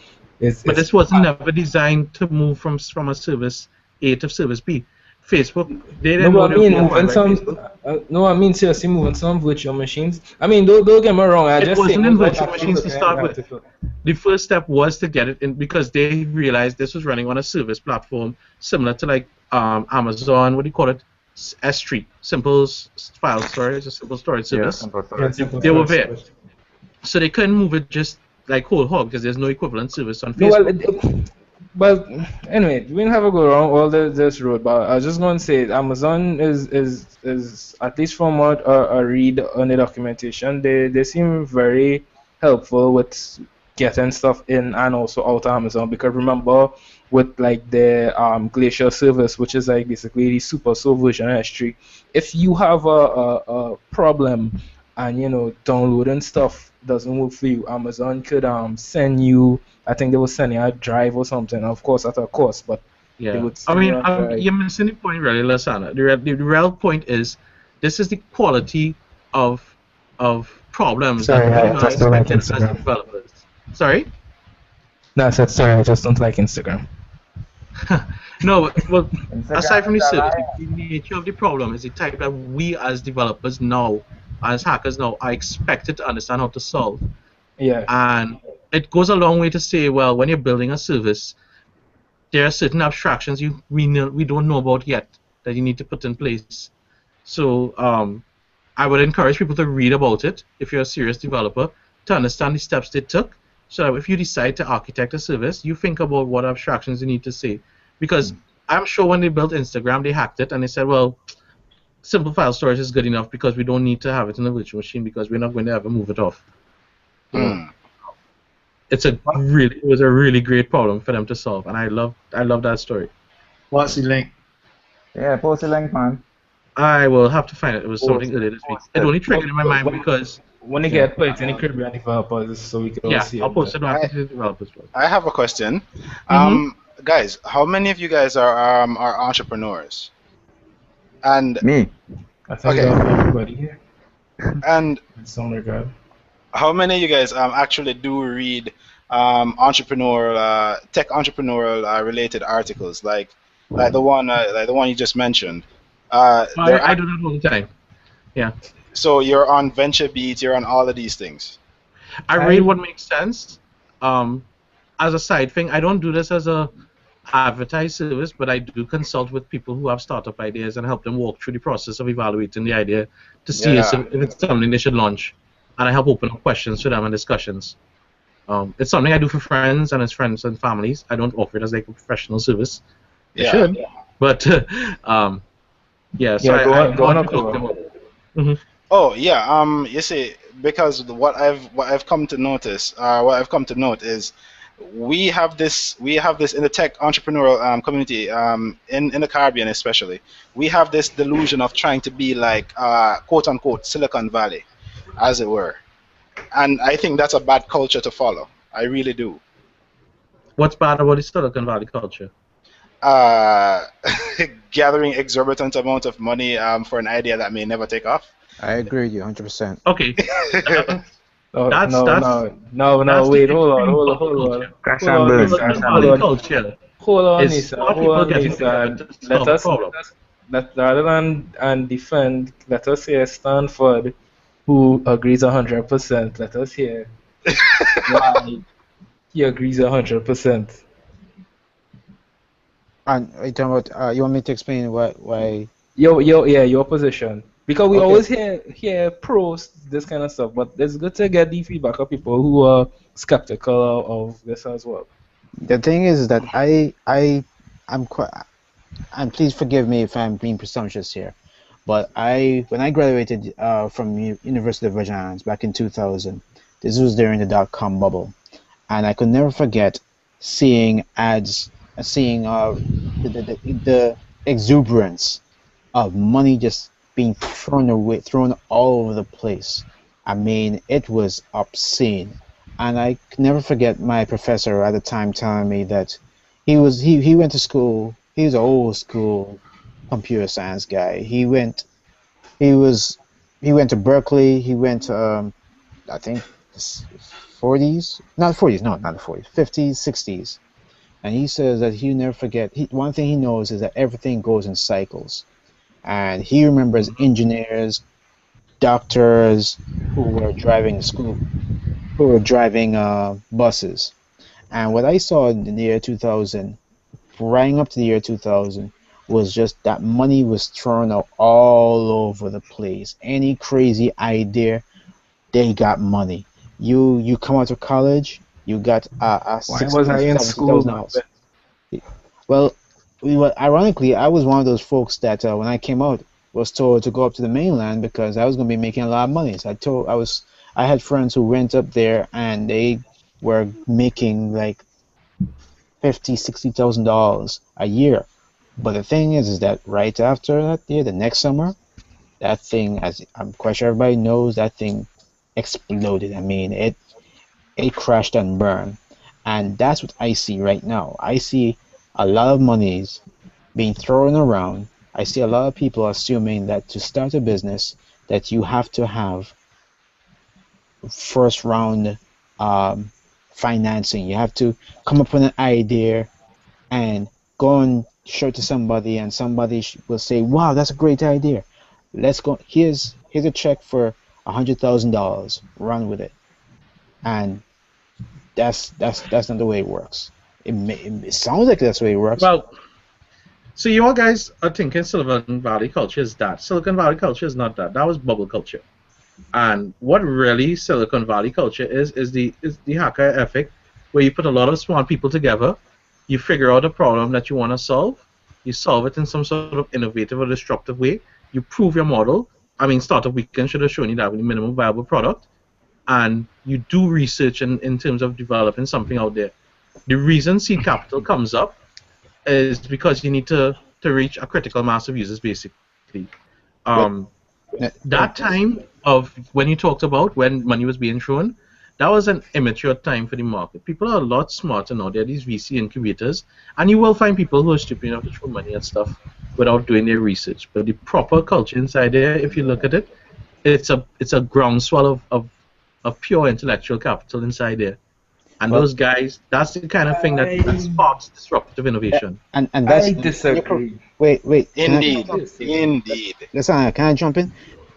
But is this wasn't never designed to move from a service A to service B. Facebook, they No, didn't know but I they were mean, being moving acquired by some. Facebook. No, I mean seriously, moving some virtual machines. I mean, don't get me wrong. I It just saying wasn't in without virtual actually machines to looking at the start with. article. The first step was to get it in because they realized this was running on a service platform similar to like Amazon, what do you call it? S3, file storage, a simple storage yeah, service. simple Yeah, story. simple They were storage there. service. So they couldn't move it just like whole hog because there's no equivalent service on No, well, Facebook. but anyway, we didn't have to go around all this road. But I was just going to say, Amazon is at least from what I read on the documentation, they seem very helpful with getting stuff in and also out of Amazon. Because remember, with like the Glacier service, which is like basically the super slow version of S3, if you have a problem and downloading stuff doesn't work for you, Amazon could send you. I think they will send you a drive or something, of course at a cost, but they Yeah, would I send mean, you a drive. you're missing the point, really, Lasana. The real point is this is the quality of problems that Sorry, we I are just don't like expected as Instagram. developers. Sorry? No, I said sorry, I just don't like Instagram. No, well, aside Instagram from is the a service, lie. the nature of the problem is the type that we as developers now, as hackers now, are expected to understand how to solve. Yeah. And it goes a long way to say, well, when you're building a service, there are certain abstractions we don't know about yet that you need to put in place. So I would encourage people to read about it if you're a serious developer to understand the steps they took. So that if you decide to architect a service, you think about what abstractions you need to say. Because I'm sure when they built Instagram, they hacked it and they said, well, simple file storage is good enough because we don't need to have it in a virtual machine because we're not going to ever move it off. You know, Hmm. it was a really great problem for them to solve, and I love that story. What's the link? Yeah, post a link, man. I will have to find it. It was something earlier this week. Post It it. only triggered in my mind because When you get put in the Caribbean developers, so we can all yeah, see I'll it. post it on I, the developers blog. I have a question. Mhm. Guys, how many of you guys are entrepreneurs? And Me. I think okay, everybody here and in some regard. how many of you guys actually do read entrepreneurial tech entrepreneurial related articles like the one you just mentioned? They're I do that all the time. Yeah, So you're on VentureBeat, you're on all of these things. I read what makes sense. As a side thing, I don't do this as a advertised service, but I do consult with people who have startup ideas and help them walk through the process of evaluating the idea to see Yeah. if it's something they should launch. And I help open up questions for them and discussions. It's something I do for friends and as friends and families. I don't offer it as like a professional service. I Yeah. should, but yeah. So Yeah, I go on want up to talk to them up. Mhm. Oh yeah. You see, because what I've come to notice, what I've come to note is we have this in the tech entrepreneurial community in the Caribbean especially. We have this delusion of trying to be like quote unquote Silicon Valley, as it were, and I think that's a bad culture to follow. I really do. What's bad about the Silicon Valley culture? Uh, gathering exorbitant amount of money for an idea that may never take off. I agree with you 100%. Okay, Oh, that's no, that's no, no, no, that's the wait, hold on, extreme hold on, part of hold on, culture. Crash hold and on, burn, Nisa, crash Silicon and hold Valley burn. on, culture hold on, is Nisa, smart hold people on, getting together Nisa. to Let solve a us, let problem. us, That rather than and defend, let us hear Stanford, who agrees 100%. Let us hear why he agrees 100%. And you talking about, you want me to explain why? Your position. Because we Okay. always hear pros this kind of stuff, but it's good to get the feedback of people who are skeptical of this as well. The thing is that I'm quite, and please forgive me if I'm being presumptuous here, but when I graduated from University of Virgin Islands back in 2000, this was during the dot-com bubble, and I could never forget seeing ads, seeing the exuberance of money just being thrown all over the place. I mean, it was obscene. And I could never forget my professor at the time telling me that he went to school. He was an old school computer science guy. He was he went to Berkeley. He went to I think 40s, not 40s, no, not the 40s, 50s, 60s. And he says that he never forget. One thing he knows is that everything goes in cycles, and he remembers engineers, doctors who were driving school, who were driving buses. And what I saw in the year 2000, right up to the year 2000, was just that money was thrown out all over the place. Any crazy idea, they got money. You come out of college, you got a Why was I 60, in seventy school thousand back then? dollars. Well, ironically, I was one of those folks that when I came out was told to go up to the mainland because I was going to be making a lot of money. So I had friends who went up there and they were making like 50, $60,000 a year. But the thing is that right after that year, the next summer, that thing, as I'm quite sure everybody knows, that thing exploded. I mean, it crashed and burned, and that's what I see right now. I see a lot of monies being thrown around. I see a lot of people assuming that to start a business that you have to have first round um, financing. You have to come up with an idea and go and show it to somebody, and somebody will say, "Wow, that's a great idea. Let's go. Here's a check for $100,000. Run with it." And that's not the way it works. It sounds like that's the way it works. Well, so you all guys are thinking Silicon Valley culture is that. Silicon Valley culture is not that. That was bubble culture. And what really Silicon Valley culture is the hacker ethic, where you put a lot of smart people together, you figure out a problem that you want to solve, you solve it in some sort of innovative or disruptive way, you prove your model. I mean, Startup Weekend should have shown you that with minimum viable product, and you do research in terms of developing something out there. The reason seed capital comes up is because you need to reach a critical mass of users, basically. Um, But that time of when you talked about when money was being thrown, that was an immature time for the market. People are a lot smarter now. There are these VC incubators, and you will find people who are stupid enough to throw money at stuff without doing their research. But the proper culture inside there, if you look at it, it's a groundswell of pure intellectual capital inside there. And well, those guys, that's the kind of thing that I sparks disruptive innovation. and I that's disagree. wait. Can Indeed, indeed. Listen, can I jump in?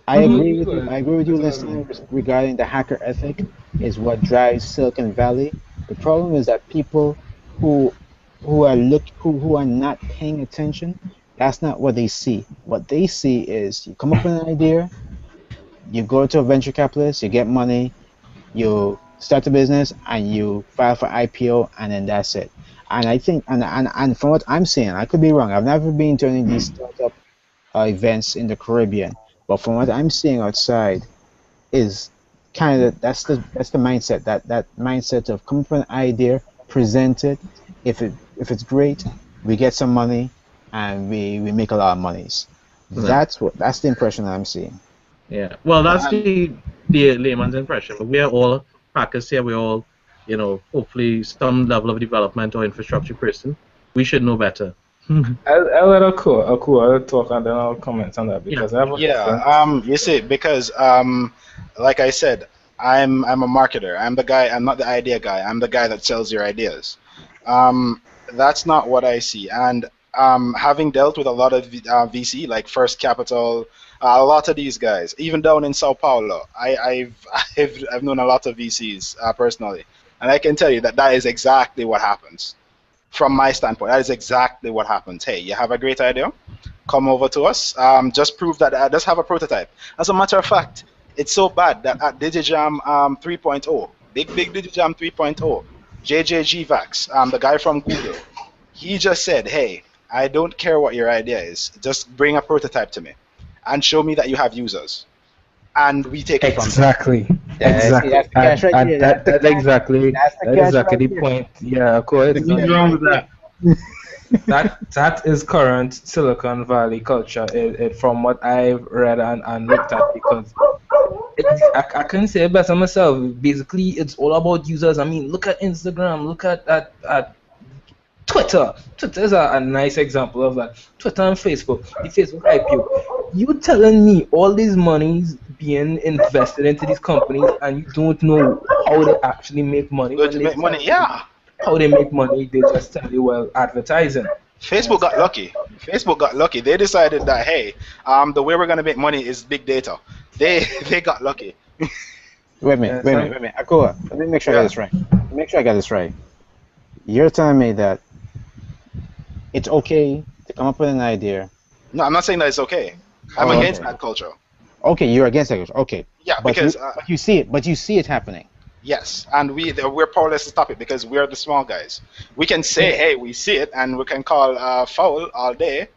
I Mm-hmm. agree with you. I agree with you, That's what I mean. listener, regarding the hacker ethic is what drives Silicon Valley. The problem is that people who who are not paying attention, that's not what they see. What they see is you come up with an idea, you go to a venture capitalist, you get money, you start a business, and you file for IPO, and then that's it. And I think, and from what I'm seeing, I could be wrong. I've never been to any of these startup events in the Caribbean, but from what I'm seeing outside, is kind of that's the mindset, that mindset of come up with an idea, present it. If it's great, we get some money, and we make a lot of monies. Yeah. That's the impression that I'm seeing. Yeah. Well, that's And the layman's impression. But we are all hackers here. We're all, hopefully some level of development or infrastructure person. We should know better. I'll let Akua talk and then I'll comment on that Yeah. because I have a yeah, different. you see, because like I said, I'm a marketer. I'm the guy. I'm not the idea guy. I'm the guy that sells your ideas. Um, that's not what I see. And having dealt with a lot of VC, like First Capital, a lot of these guys, even down in Sao Paulo, I've known a lot of VCs personally, and I can tell you that that is exactly what happens. From my standpoint, that is exactly what happens. Hey, you have a great idea? Come over to us. Just prove that. Just have a prototype. As a matter of fact, it's so bad that at Digijam 3.0, big Digijam 3.0, JJ Gvax, the guy from Google, he just said, "Hey, I don't care what your idea is. Just bring a prototype to me, and show me that you have users, and we take it from there." Exactly. See, Exactly. that's the catch right And there. that, That's that the catch. exactly That's the that catch exactly right the there. point. Yeah, correct. What's wrong with that? That is current Silicon Valley culture. From what I've read and looked at, because I couldn't say it better myself. Basically, it's all about users. I mean, look at Instagram. Look at Twitter. Twitter is a nice example of that. Twitter and Facebook. The Facebook IPO. You telling me all these monies being invested into these companies and you don't know how they actually make money Go when to they make money. tell you Yeah. how they make money, they just tell you, well, advertising. Facebook got lucky. Facebook got lucky. They decided that, hey, the way we're gonna make money is big data. They they got lucky. Wait a minute. Akua, let me make sure I Yeah. got this right. Make sure I got this right. You're telling me that it's okay to come up with an idea. No, I'm not saying that it's okay. I'm Oh, against okay. that culture. Okay, you're against it. Okay. Yeah, But because but you see it. But you see it happening. yes, and we're powerless to stop it because we're the small guys. We can say, hey, we see it, and we can call foul all day,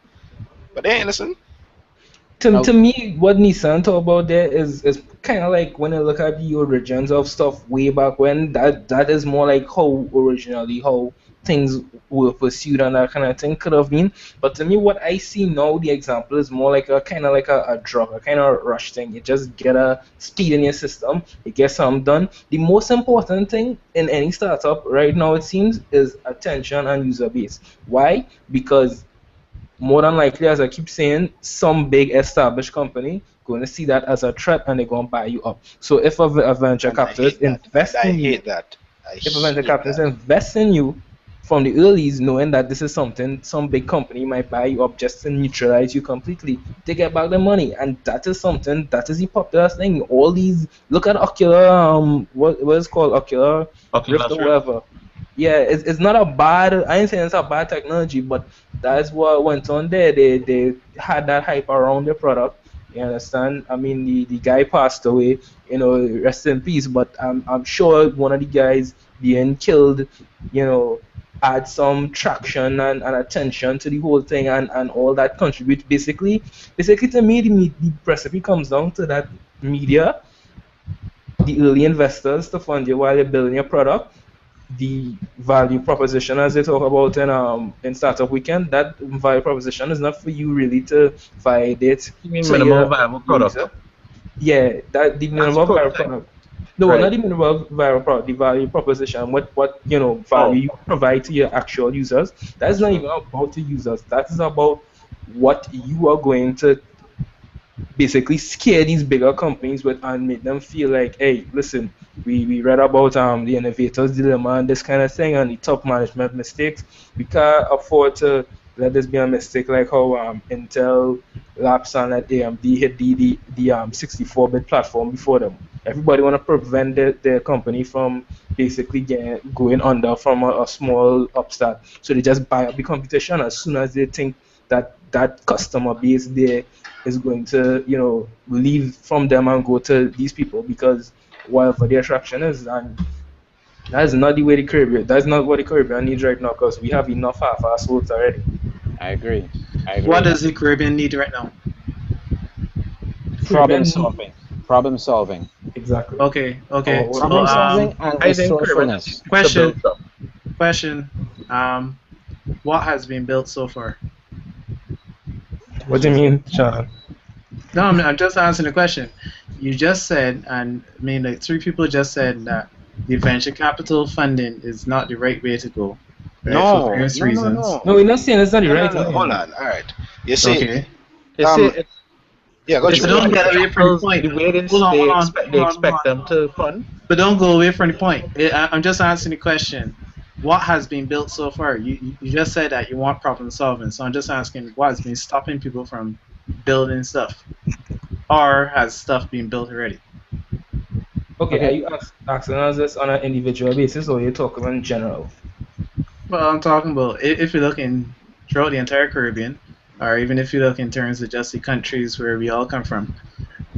but they ain't listen. To me, what Nissan talk about there is kind of like when I look at the origins of stuff way back when. That is more like how originally how things were pursued and that kind of thing could have been. But to me, what I see now, the example is more like a kind of like a drug, a kind of rush thing. You just get a speed in your system, you get something done. The most important thing in any startup right now, it seems, is attention and user base. Why? Because more than likely, as I keep saying, some big established company going to see that as a threat and they're going to buy you up. So if a venture And I capitalist hate that. invests I in you, hate that. I if a venture hate capitalist that. invests in you from the earlies, knowing that this is something some big company might buy you up just to neutralize you completely, they get back the money, and that is something that is the popular thing. All these, look at Ocular, what is called Ocular Oculus Rift or Rift. whatever. Yeah, it's not a bad. I ain't saying it's a bad technology, but that's what went on there. They had that hype around the product. You understand? I mean, the guy passed away. You know, rest in peace. But I'm sure one of the guys being killed, you know, add some traction and attention to the whole thing, and all that contribute basically to me the recipe comes down to that media, the early investors to fund you while you're building your product, the value proposition as they talk about in startup weekend. That value proposition is not for you really to validate You mean to minimal your viable product? user. Yeah, that the That's minimal viable prototype. product. No, Right. not the minimal viable product, the value proposition, what you know, value Oh. you provide to your actual users. That's not even about the users. That is about what you are going to basically scare these bigger companies with and make them feel like, hey, listen, we read about the innovators dilemma and this kind of thing and the top management mistakes. We can't afford to let this be a mistake like how Intel, Labs, and let AMD hit the 64-bit platform before them. Everybody want to prevent their company from basically going under from a small upstart. So they just buy up the competition as soon as they think that customer base there is going to, you know, leave from them and go to these people because whatever the attraction is, and that is not the way the Caribbean. That's not what the Caribbean needs right now because we have enough half-ass votes already. I agree. What does the Caribbean need right now? Problem Caribbean solving. Problem solving. Exactly. Okay. Oh, So, Problem solving and I think Caribbean resourcefulness. needs to question. build stuff. Question. What has been built so far? What do you mean, Sean? No, I'm just answering the question. You just said, and I mean, like 3 people just said that the venture capital funding is not the right way to go, right? No, For various no, reasons. No, we're not saying it's not the No, right no, way. hold on. All right. You see, Okay. They Um, say yeah, go it's But through don't it. get away from the point. the way they, Hold on, they hold on, expect hold on, hold on. them to fund. But don't go away from the point. I'm just answering the question. what has been built so far? You just said that you want problem solving, so I'm just asking what has been stopping people from building stuff, or has stuff been built already? Okay, are Okay, you asking us this on an individual basis or you're talking in general? Well, I'm talking about if you look in throughout the entire Caribbean, or even if you look in terms of just the countries where we all come from,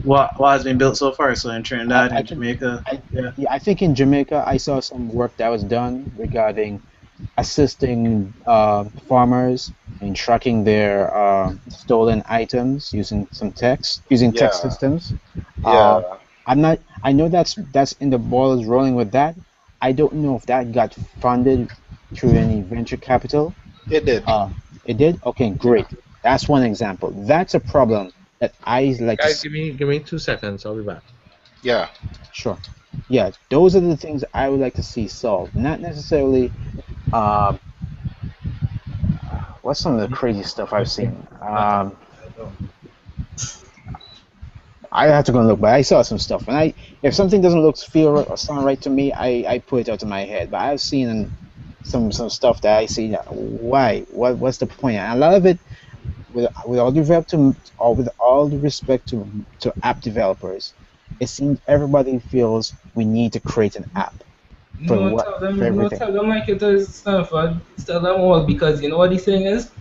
what has been built so far? So in Trinidad I and can. Jamaica, I, yeah. yeah, I think in Jamaica I saw some work that was done regarding assisting farmers in tracking their stolen items using some text, using text Yeah, systems. Uh, yeah, I'm not. I know that's in the ball is rolling with that. I don't know if that got funded through any venture capital. it did. Uh, it did. Okay, Yeah. great. That's one example. That's a problem that I like to Guys, see. give me 2 seconds. I'll be back. Yeah. Sure. Yeah, those are the things I would like to see solved. Not necessarily. Um, what's some of the crazy stuff I've seen? I know. I have to go and look, but I saw some stuff. And if something doesn't look, feel, or sound right to me, I put it out of my head. But I've seen some stuff that I see. That, why? What's the point? And a lot of it, with all the or with all the respect to app developers, it seems everybody feels we need to create an app for No, what tell for them, no, everything. tell them like it is, Stanford. Tell them all because you know what the thing is?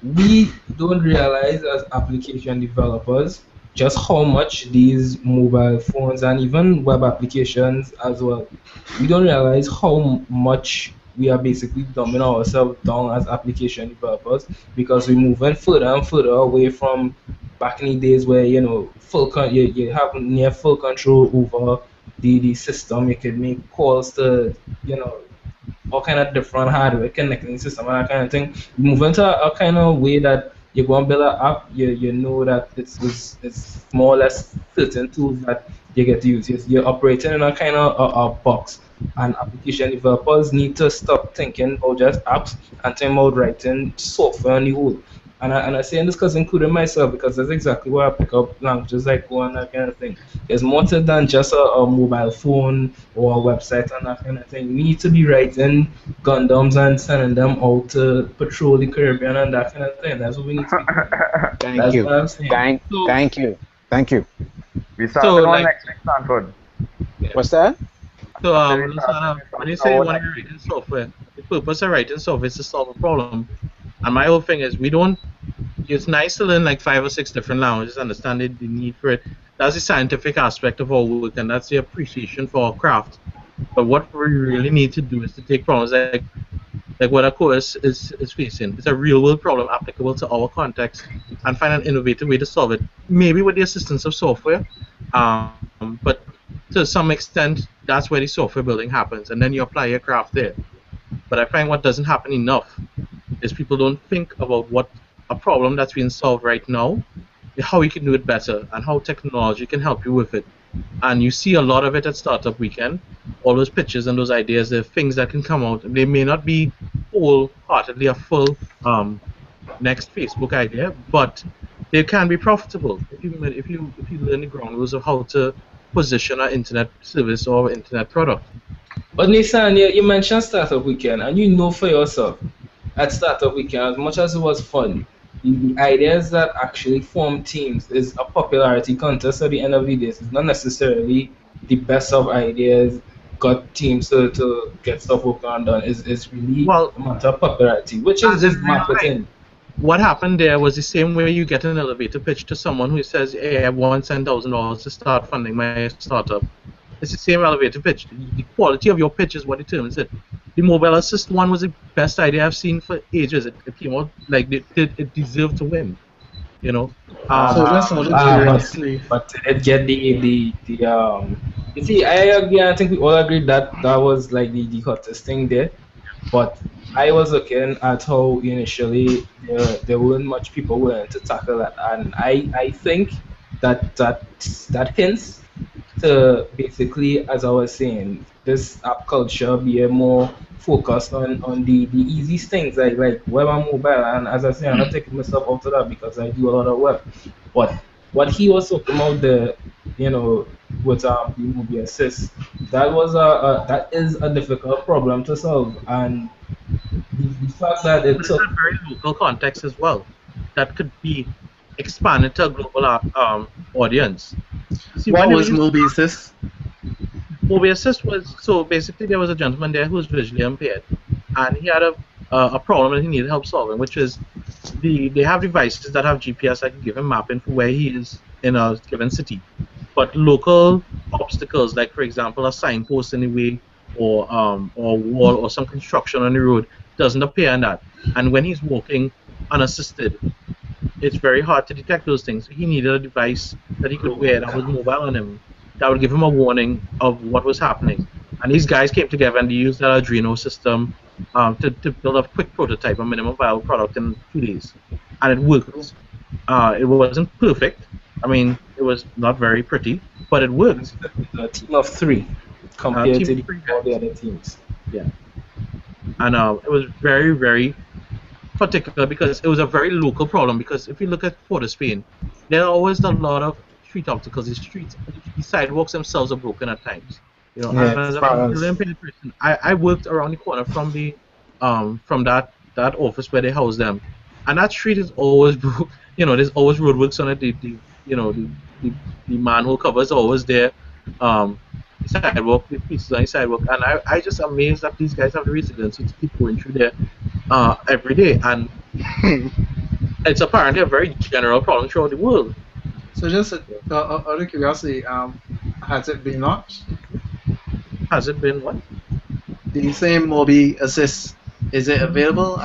We don't realize as application developers just how much these mobile phones and even web applications as well. We don't realize how much we are basically dumbing ourselves down as application developers because we're moving further and further away from back in the days where you have near full control over the system. You could make calls to all kind of different hardware connecting system and that kind of thing. Move into a kind of way that you go and build an app, you know that it's more or less certain tools that you get to use. You're operating in a kind of a box. And application developers need to stop thinking about just apps and think about writing software on the whole. And I say this because including myself because that's exactly where I pick up languages like Go and that kind of thing. There's more to than just a mobile phone or a website and that kind of thing. We need to be writing Gundams and sending them out to patrol the Caribbean and that kind of thing. That's what we need to be doing. Thank That's you. what I'm saying. So, Thank you. Thank you. We So starting on like, next week, Stanford. What's that? so I say we Lasana, when you starting say you our want to next write week. in software, the purpose of writing software is to solve a problem. And my whole thing is we don't. It's nice to learn like 5 or 6 different languages, understand the need for it. That's the scientific aspect of our work, and that's the appreciation for our craft. But what we really need to do is to take problems like what our course is facing. It's a real world problem applicable to our context and find an innovative way to solve it. Maybe with the assistance of software, but to some extent, that's where the software building happens, and then you apply your craft there. But I find what doesn't happen enough is people don't think about what a problem that's being solved right now, how you can do it better, and how technology can help you with it. And you see a lot of it at Startup Weekend. All those pitches and those ideas, the things that can come out. They may not be wholeheartedly a full next Facebook idea, but they can be profitable if you learn the ground rules of how to position an internet service or internet product. but Nissan, you mentioned Startup Weekend, and you know for yourself at Startup Weekend, as much as it was fun, the ideas that actually form teams is a popularity contest at the end of the day. It's not necessarily the best of ideas got teams to get stuff worked on done. It's really Well, a matter of popularity, which as in is real life, marketing. what happened there was the same way you get an elevator pitch to someone who says, "Hey, I have $110,000 to start funding my startup." It's the same elevator pitch. The quality of your pitch is what determines it. The mobile assist one was the best idea I've seen for ages. It came out like it deserved to win. You know, So um, just out of Ah, curiosity, but it get the. You see, I agree. I think we all agreed that that was like the hottest thing there. But I was looking at how initially there weren't much people willing to tackle that, and I think that hints to basically, as I was saying, this app culture be a more focused on the easy things like web and mobile. And as I say, I'm not taking myself out of that because I do a lot of web, but what he was talking about the, you know, with the movie assist, that is a difficult problem to solve, and the fact that it But it's took a very local context as well that could be expanded to a global audience. See, What when they were was using movie assist? movie assist was so basically there was a gentleman there who was visually impaired, and he had a problem that he needed help solving, which is they have devices that have GPS that can give him mapping for where he is in a given city, but local obstacles like for example a signpost in the way or a wall or some construction on the road doesn't appear in that, and when he's walking unassisted it's very hard to detect those things. So he needed a device that he could wear that was mobile on him, that would give him a warning of what was happening. And these guys came together and they used that Arduino system to build a quick prototype, a minimum viable product in 2 days. And it worked. It wasn't perfect. I mean, it was not very pretty, but it worked. a team of three compared Team to of three all the guys. other teams. Yeah. And it was very, very particular because it was a very local problem. Because if you look at Port of Spain, there are always a lot of street obstacles. The sidewalks themselves are broken at times. You know, Yeah, and as a visually France. impaired person, I worked around the corner from that office where they house them, and that street is always broke. You know, there's always roadworks on it. The you know the, the manhole covers are always there. The sidewalk, the pieces on the sidewalk, and I just amazed that these guys have the resilience to keep going through there every day, and it's apparently a very general problem throughout the world. So just out of curiosity, has it been launched? Has it been what? The same movie assist, is it available?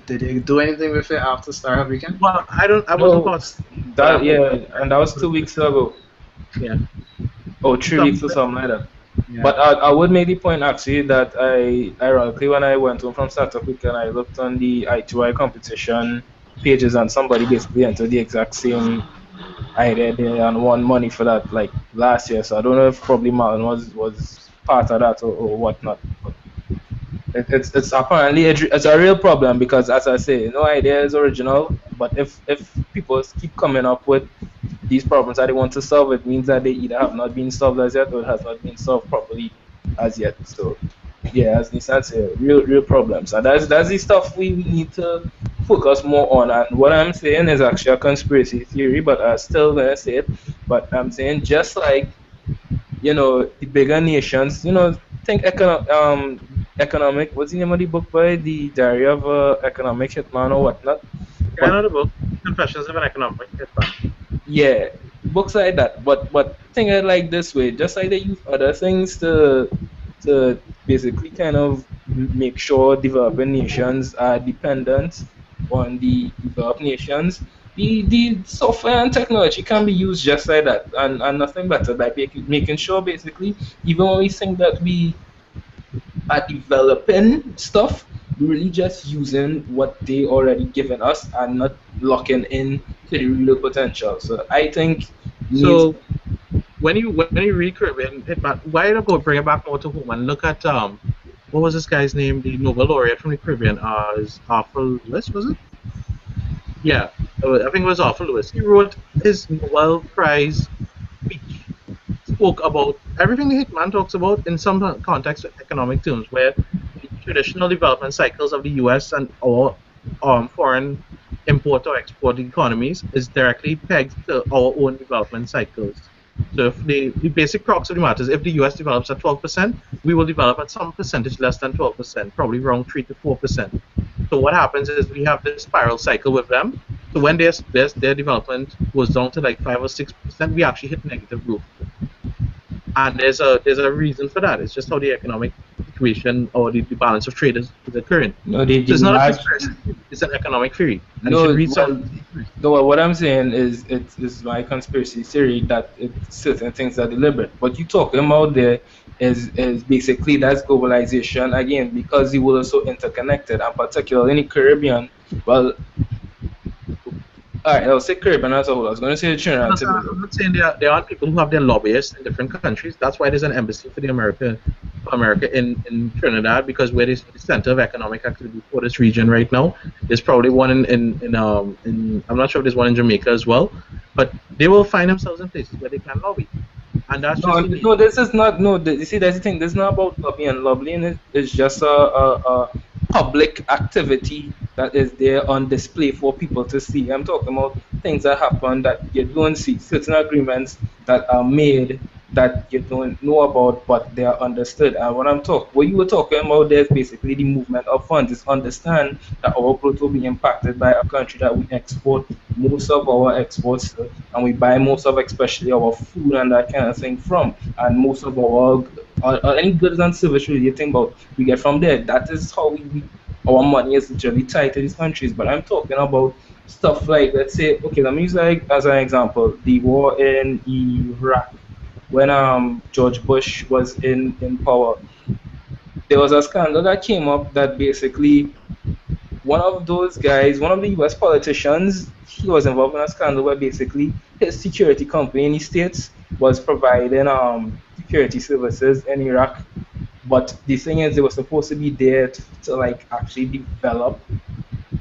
Did you do anything with it after Startup Weekend? Well, I don't. I wasn't No, part, but that I'm hoping. yeah, and that was 2 weeks ago, Yeah. or 3 weeks or Some, something like that. Yeah. But I would make the point actually that ironically, when I went home from Startup Weekend, I looked on the I2I competition pages, and somebody basically entered the exact same idea there and won money for that like last year. So I don't know if probably Martin was part of that or whatnot. But it's apparently it's a real problem because, as I say, no idea is original. But if people keep coming up with these problems that they want to solve, it means that they either have not been solved as yet or it has not been solved properly as yet. So yeah, as Nissan said, real problems, and that's the stuff we need to focus more on. And what I'm saying is actually a conspiracy theory, but I'm still gonna say it. But I'm saying just like, the bigger nations, think economic. What's the name of the book by the Diary of Economic Hitman or whatnot? yeah, But another book, Confessions of an Economic Hitman. yeah, books like that. But think it like this way: just like they use other things to basically kind of make sure developing nations are dependent on the developed nations. The software and technology can be used just like that, and nothing better by making sure basically, even when we think that we are developing stuff, we're really just using what they already given us and not locking in to the real potential. So I think needs So when you read Caribbean Hitman, why not go bring it back more to home and look at what was this guy's name? The Nobel laureate from the Caribbean. Is Arthur Lewis, was it? Yeah, I think it was Arthur Lewis. He wrote his Nobel Prize speech, spoke about everything the Hitman talks about in some context with economic terms, where the traditional development cycles of the U.S. and or foreign import or export economies is directly pegged to our own development cycles. So if the basic crux of the matter is if the US develops at 12%, we will develop at some percentage less than 12%, probably around 3 to 4%. So what happens is we have this spiral cycle with them. So when their development goes down to like 5 or 6%, we actually hit negative growth. And there's a reason for that. It's just how the economic situation or the balance of trade is occurring. no the, So the it's not a large conspiracy theory, it's an economic theory. And you should no read some well no what I'm saying is it's my conspiracy theory that certain things are deliberate. What you talking about there is basically that's globalization again because the world is so interconnected, and particularly in the Caribbean. Well, all right, I'll say Caribbean as a whole. I was going to say Trinidad No, and so Tobago. I'm not saying there aren't people who have their lobbyists in different countries. That's why there's an embassy for the America America in Trinidad because we're the center of economic activity for this region right now. There's probably one in I'm not sure if there's one in Jamaica as well, but they will find themselves in places where they can lobby, and that's No, just the no, nature. this is not. No, you see, that's the thing. This is not about lobbying. Lobbying is just a public activity that is there on display for people to see. I'm talking about things that happen that you don't see, certain agreements that are made that you don't know about, but they are understood. And what you were talking about there is basically the movement of funds. Is understand that our growth will be impacted by a country that we export most of our exports to, and we buy most of, especially our food and that kind of thing from, and most of any goods and services really you think about, we get from there. That is how our money is literally tied to these countries. But I'm talking about stuff like, let's say, okay, let me use like as an example, the war in Iraq when George Bush was in power. There was a scandal that came up that basically one of those guys, one of the US politicians, he was involved in a scandal where basically his security company in the States was providing security services in Iraq. But the thing is, they were supposed to be there to like actually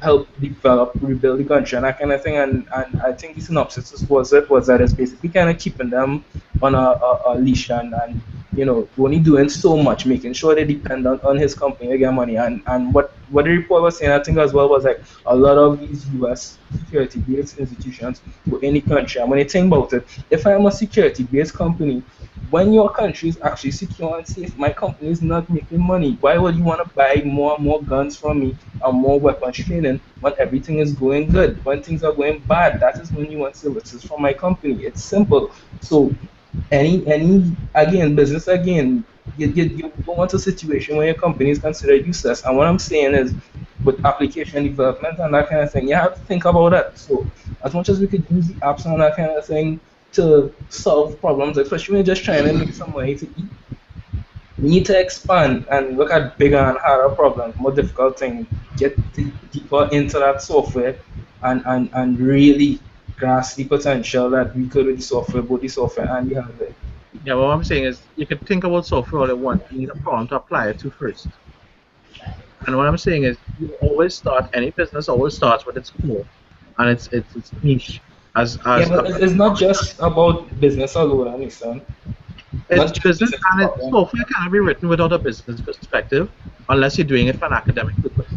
help develop, rebuild the country and that kind of thing. And I think the synopsis was that it's basically kind of keeping them on a leash and only doing so much, making sure they depend on his company to get money. And what the report was saying, I think as well, was like a lot of these US security based institutions were in the country. And when you think about it, if I am a security based company, when your country is actually secure and safe, my company is not making money. Why would you want to buy more and more guns from me and more weapons training when everything is going good? When things are going bad, that is when you want services from my company. It's simple. So any again business again, you don't want a situation where your company is considered useless. And what I'm saying is, with application development and that kind of thing, you have to think about that. So as much as we could use the apps and that kind of thing to solve problems, especially when you're just trying to make some money to eat, we need to expand and look at bigger and harder problems, more difficult things, get deeper into that software and really grasp the potential that we could with the software, both the software and the hardware. Yeah, what I'm saying is you can think about software all at once. You need a problem to apply it to first. And what I'm saying is you always start any business always starts with its core and its niche Yeah, as but a it's not just about business alone, understand? it's Not just business business and problem. software cannot be written without a business perspective unless you're doing it for an academic purpose.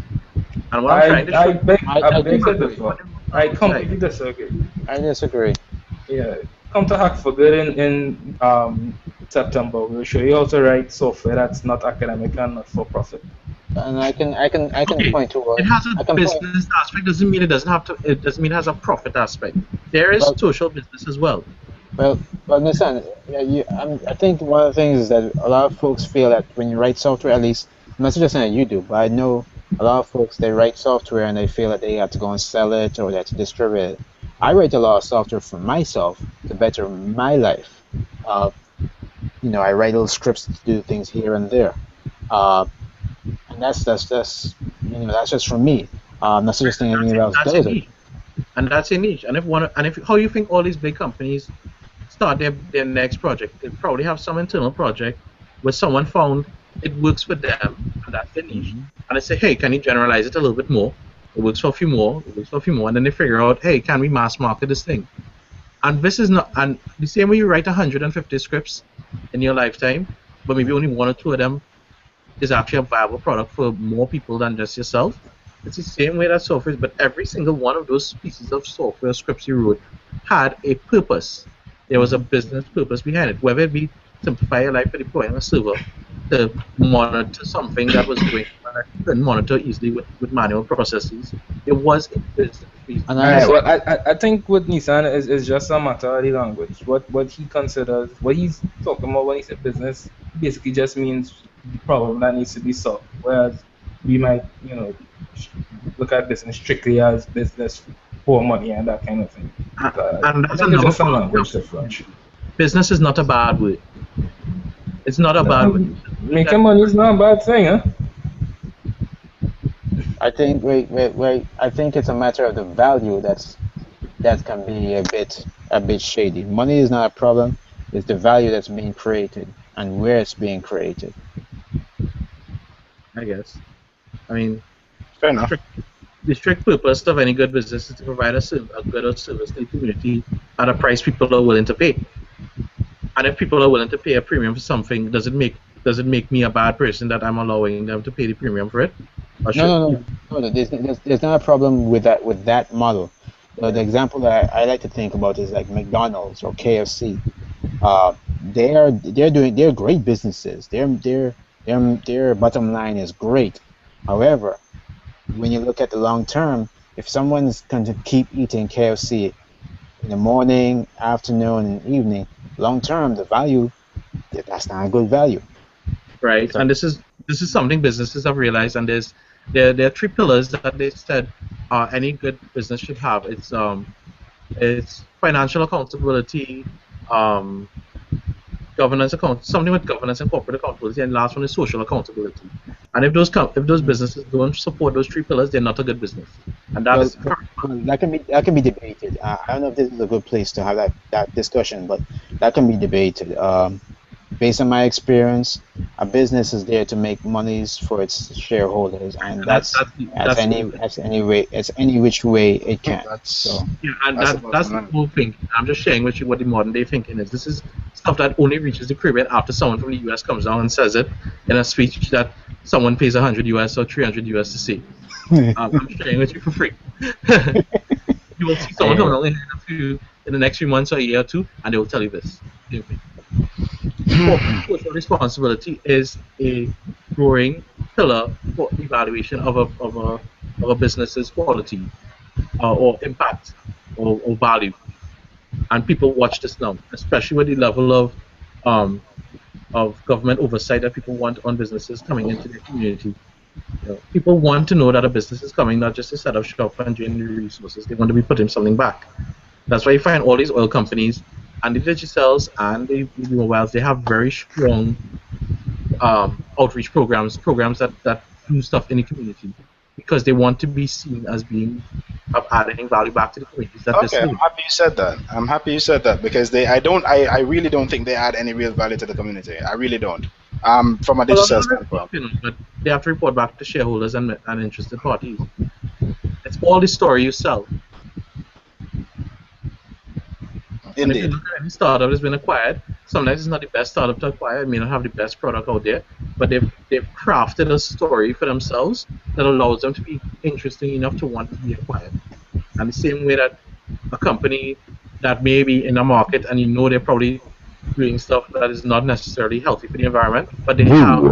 And what I'm trying to show you I I beg to disagree. differ. what it looks on I the outside. completely disagree. I disagree. Yeah, come to Hack for Good in September. We'll show you how to write software that's not academic and not for profit. And I can Okay, point to it has a I can point. business aspect. Doesn't mean it doesn't have to. It doesn't mean it has a profit aspect. There is Well, social business as well. well, understand. Yeah, I think one of the things is that a lot of folks feel that when you write software, at least I'm not suggesting that you do, but I know a lot of folks they write software and they feel that they have to go and sell it or they have to distribute it. I write a lot of software for myself to better my life. Uh, I write little scripts to do things here and there. Uh, and that's just for me. I'm not Right, suggesting anyone else that's a does it. niche, and that's a niche. And if how you think all these big companies start their next project, they probably have some internal project where someone found it works for them, and that's their niche. Hmm. And they say, hey, can you generalize it a little bit more? It works for a few more. It works for a few more, and then they figure out, hey, can we mass market this thing? And this is not, and the same way you write 150 scripts in your lifetime, but maybe only one or two of them is actually a viable product for more people than just yourself. It's the same way that software is, but every single one of those pieces of software scripts you wrote had a purpose. There was a business purpose behind it, whether it be simplify your life by deploying a server to monitor something that was going on that you couldn't monitor easily with manual processes. There was a business reason. And Alright, honestly, well, I think with Nissan is just a matter of the language. What he considers, what he's talking about when he said business, basically just means the problem that needs to be solved. Whereas we might, look at business strictly as business for money and that kind of thing. And I that's think it's another just a problem. language difference. Business is not a bad word. It's not a bad word. Making money is not a bad thing, huh? I think wait. I think it's a matter of the value that can be a bit shady. Money is not a problem. It's the value that's being created and where it's being created. I guess. I mean, Fair enough. strict, the strict purpose of any good business is to provide a good or service to the community at a price people are willing to pay. And if people are willing to pay a premium for something, does it make me a bad person that I'm allowing them to pay the premium for it? Or No, should no, no, no. There's not a problem with that model. The example that I like to think about is like McDonald's or KFC. They're great businesses. Their bottom line is great. However, when you look at the long term, if someone's going to keep eating KFC in the morning, afternoon, and evening, long term, the value that's not a good value. right? So And this is something businesses have realized, and there are three pillars that they said any good business should have. It's financial accountability, um, governance account, something with governance and corporate accountability, and last one is social accountability. And if those businesses don't support those three pillars, they're not a good business, and that well, is well, that can be debated. I don't know if this is a good place to have that discussion, but that can be debated. Based on my experience, a business is there to make monies for its shareholders, and that's as that's any which way it can. That's So yeah, and that's the that's bottom the line. whole thing. I'm just sharing with you what the modern day thinking is. This is stuff that only reaches the Caribbean after someone from the US comes down and says it in a speech that someone pays 100 US or 300 US to see. I'm sharing with you for free. You will see someone coming anyway, along in the next few months or a year or two, and they will tell you this. Same thing. Corporate social responsibility is a growing pillar for evaluation of a business's quality or impact or value. And people watch this now, especially with the level um, of government oversight that people want on businesses coming into their community. People want to know that a business is coming not just to set up shop and drain the resources; they want to be putting something back. That's why you find all these oil companies and the digitals and the mobiles. They have very strong outreach programs that do stuff in the community because they want to be seen as being of adding value back to the communities that they Okay. I'm serve. happy you said that. I'm happy you said that because I really don't think they add any real value to the community. I really don't. From a Well, digital not standpoint. but they have to report back to shareholders and interested parties. It's all the story you sell. And if you Indeed. look at any startup that's been acquired, sometimes it's not the best startup to acquire. It may not have the best product out there, but they've crafted a story for themselves that allows them to be interesting enough to want to be acquired. And the same way that a company that may be in a market and you know they're probably doing stuff that is not necessarily healthy for the environment, but they have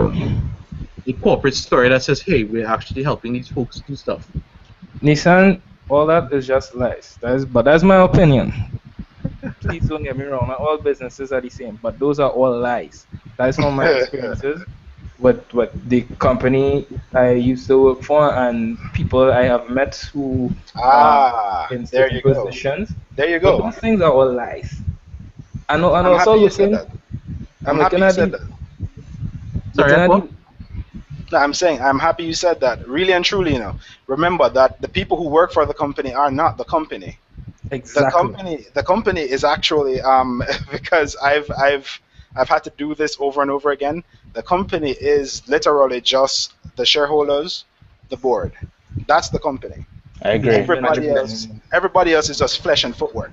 a corporate story that says, hey, we're actually helping these folks do stuff. Nissan, all that is just lies. But that's my opinion. Please don't get me wrong. Not all businesses are the same, but those are all lies. That is from my experiences with the company I used to work for and people I have met who are in There certain you go. positions. There you But go. those things are all lies. And I'm also happy you said looking, that. I'm I'm happy looking you at said the that. Sorry, looking at Aqua? the No, I'm saying I'm happy you said that. Really and truly, remember that the people who work for the company are not the company. The exactly. company is actually because I've had to do this over and over again. The company is literally just the shareholders, the board. That's the company. I agree Everybody 100%. else, everybody else is just flesh and footwork.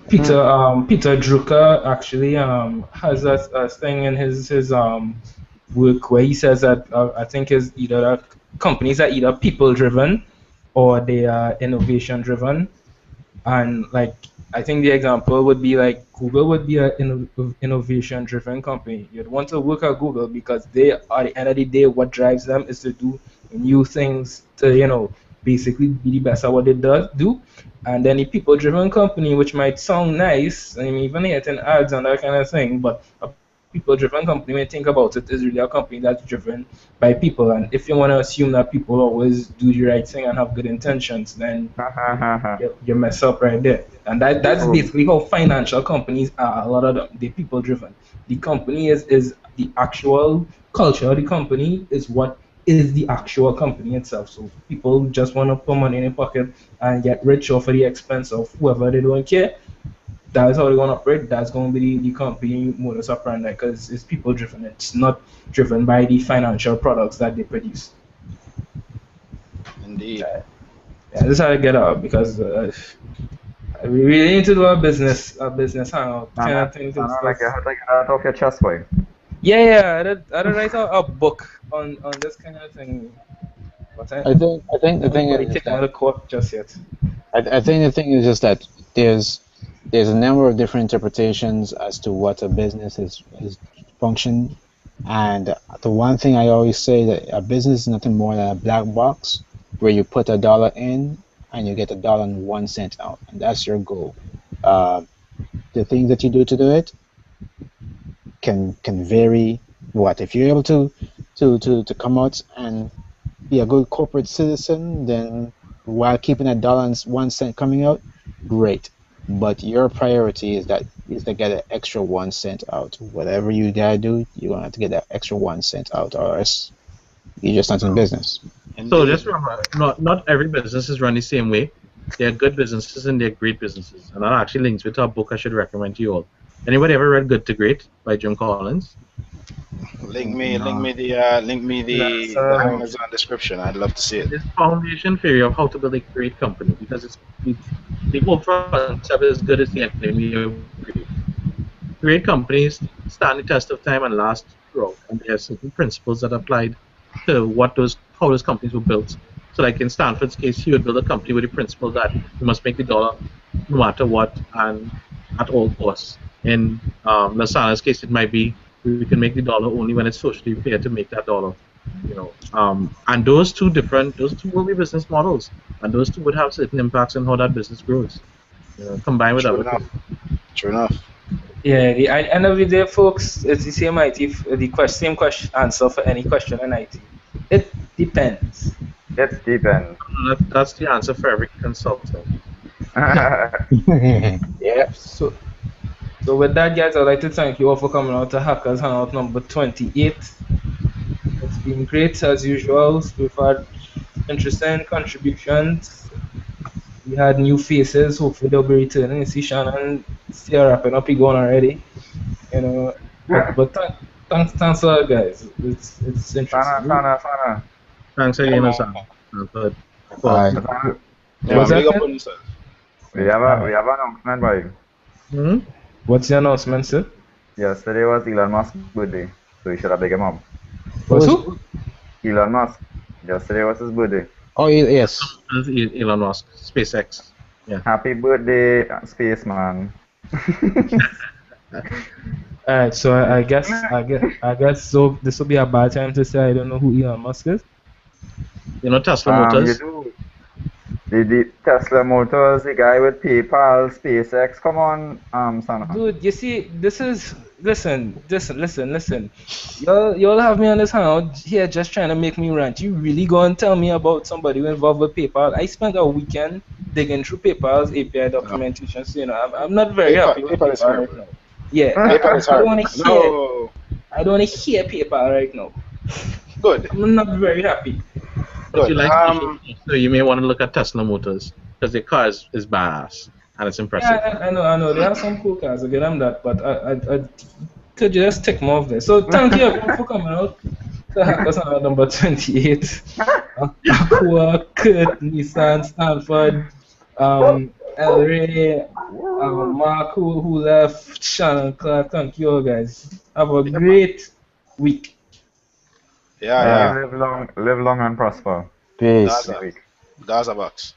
Peter Drucker actually has a thing in his work where he says that I think is either that companies are either people driven or they are innovation driven. And like I think the example would be like Google would be an innovation driven company. You'd want to work at Google because they at the end of the day what drives them is to do new things to basically be the best at what they do. And then a people driven company which might sound nice, I mean even hitting ads and that kind of thing, but a people driven company when you think about it is really a company that's driven by people. And if you want to assume that people always do the right thing and have good intentions, then you mess up right there. And that's Boom. basically how financial companies are. A lot of them, they're people driven. The company is the actual culture of the company is what is the actual company itself. So people just want to put money in their pocket and get rich off of the expense of whoever they don't care. that's how they're gonna operate. That's gonna be the company modus operandi because it's people driven. It's not driven by the financial products that they produce. Indeed. Yeah, this is how I get out because we really need to do a business hangout kind of thing. Like you have to get that off your chest, boy. Yeah, yeah, I did write a book on this kind of thing, but I think the thing nobody is taking that out the court just yet. I think the thing is just that there's there's a number of different interpretations as to what a business is function. And the one thing I always say that a business is nothing more than a black box where you put a dollar in and you get a dollar and 1 cent out, and that's your goal. Uh, the things that you do it can vary. What if you're able to come out and be a good corporate citizen, then while keeping a dollar and 1 cent coming out, great. But your priority is to get an extra 1 cent out. Whatever you gotta do, you're gonna have to get that extra 1 cent out, or else you're just not in business. So Indeed. just remember, not every business is run the same way. There are good businesses and there are great businesses, and that actually links with a book I should recommend to you all. Anybody ever read Good to Great by Jim Collins? Link me That's the Amazon description. I'd love to see it. This foundation theory of how to build a great company, because the whole concept is good as the enemy of great. Great companies stand the test of time and last throughout, and there are certain principles that applied to how those companies were built. So, like in Stanford's case, he would build a company with the principle that you must make the dollar no matter what and at all costs. In Lasana's case, it might be we can make the dollar only when it's socially fair to make that dollar. And those two will be business models, and those two would have certain impacts on how that business grows. Combined with True other enough. things. True enough. yeah. The end of the day, folks, it's the same IT. Same question answer for any question in IT. It depends. It depends. That's the answer for every consultant. Yeah. So with that, guys, I'd like to thank you all for coming out to Hackers Hangout number 28. It's been great as usual. We've had interesting contributions. We had new faces. Hopefully they'll be returning. You see Shannon still wrapping up. He going already. You know, but thanks a lot, guys. It's interesting. Sana. Thanks again, Hassan. But, Bye. Sana. Yeah, What's big that, up man? on yourself. We have an announcement, boy. What's the announcement, sir? Yesterday was Elon Musk's birthday, so you should have big him up. What's who? Elon Musk. Yesterday was his birthday. Oh yes. Elon Musk, SpaceX. Happy birthday, spaceman. Alright, so I guess so. This will be a bad time to say I don't know who Elon Musk is. Tesla You Motors. do. The Tesla Motors, the guy with PayPal, SpaceX. Come on, Sana. Dude, you see, listen. Y'all have me on this hangout here just trying to make me rant. You really gonna tell me about somebody who involved with PayPal? I spent a weekend digging through PayPal's API documentation, so I'm not very happy with PayPal is PayPal right horrible. now. Yeah, PayPal is I don't horrible. wanna hear No. I don't wanna hear PayPal right now. Good. I'm not very happy. If you Good. like special cars, so you may want to look at Tesla Motors because their car is badass and it's impressive. Yeah, I know. There are some cool cars, I get them that, but I could just take more of this. So thank you everyone for coming out to Hackers Hangout number 28. Aqua, Kurt, Nissan, Stanford, El Rey, Mark who left, Shannon, Clark. Thank you all guys. Have a great week. Yeah. Live long and prosper. Peace. Gaza. Gaza box.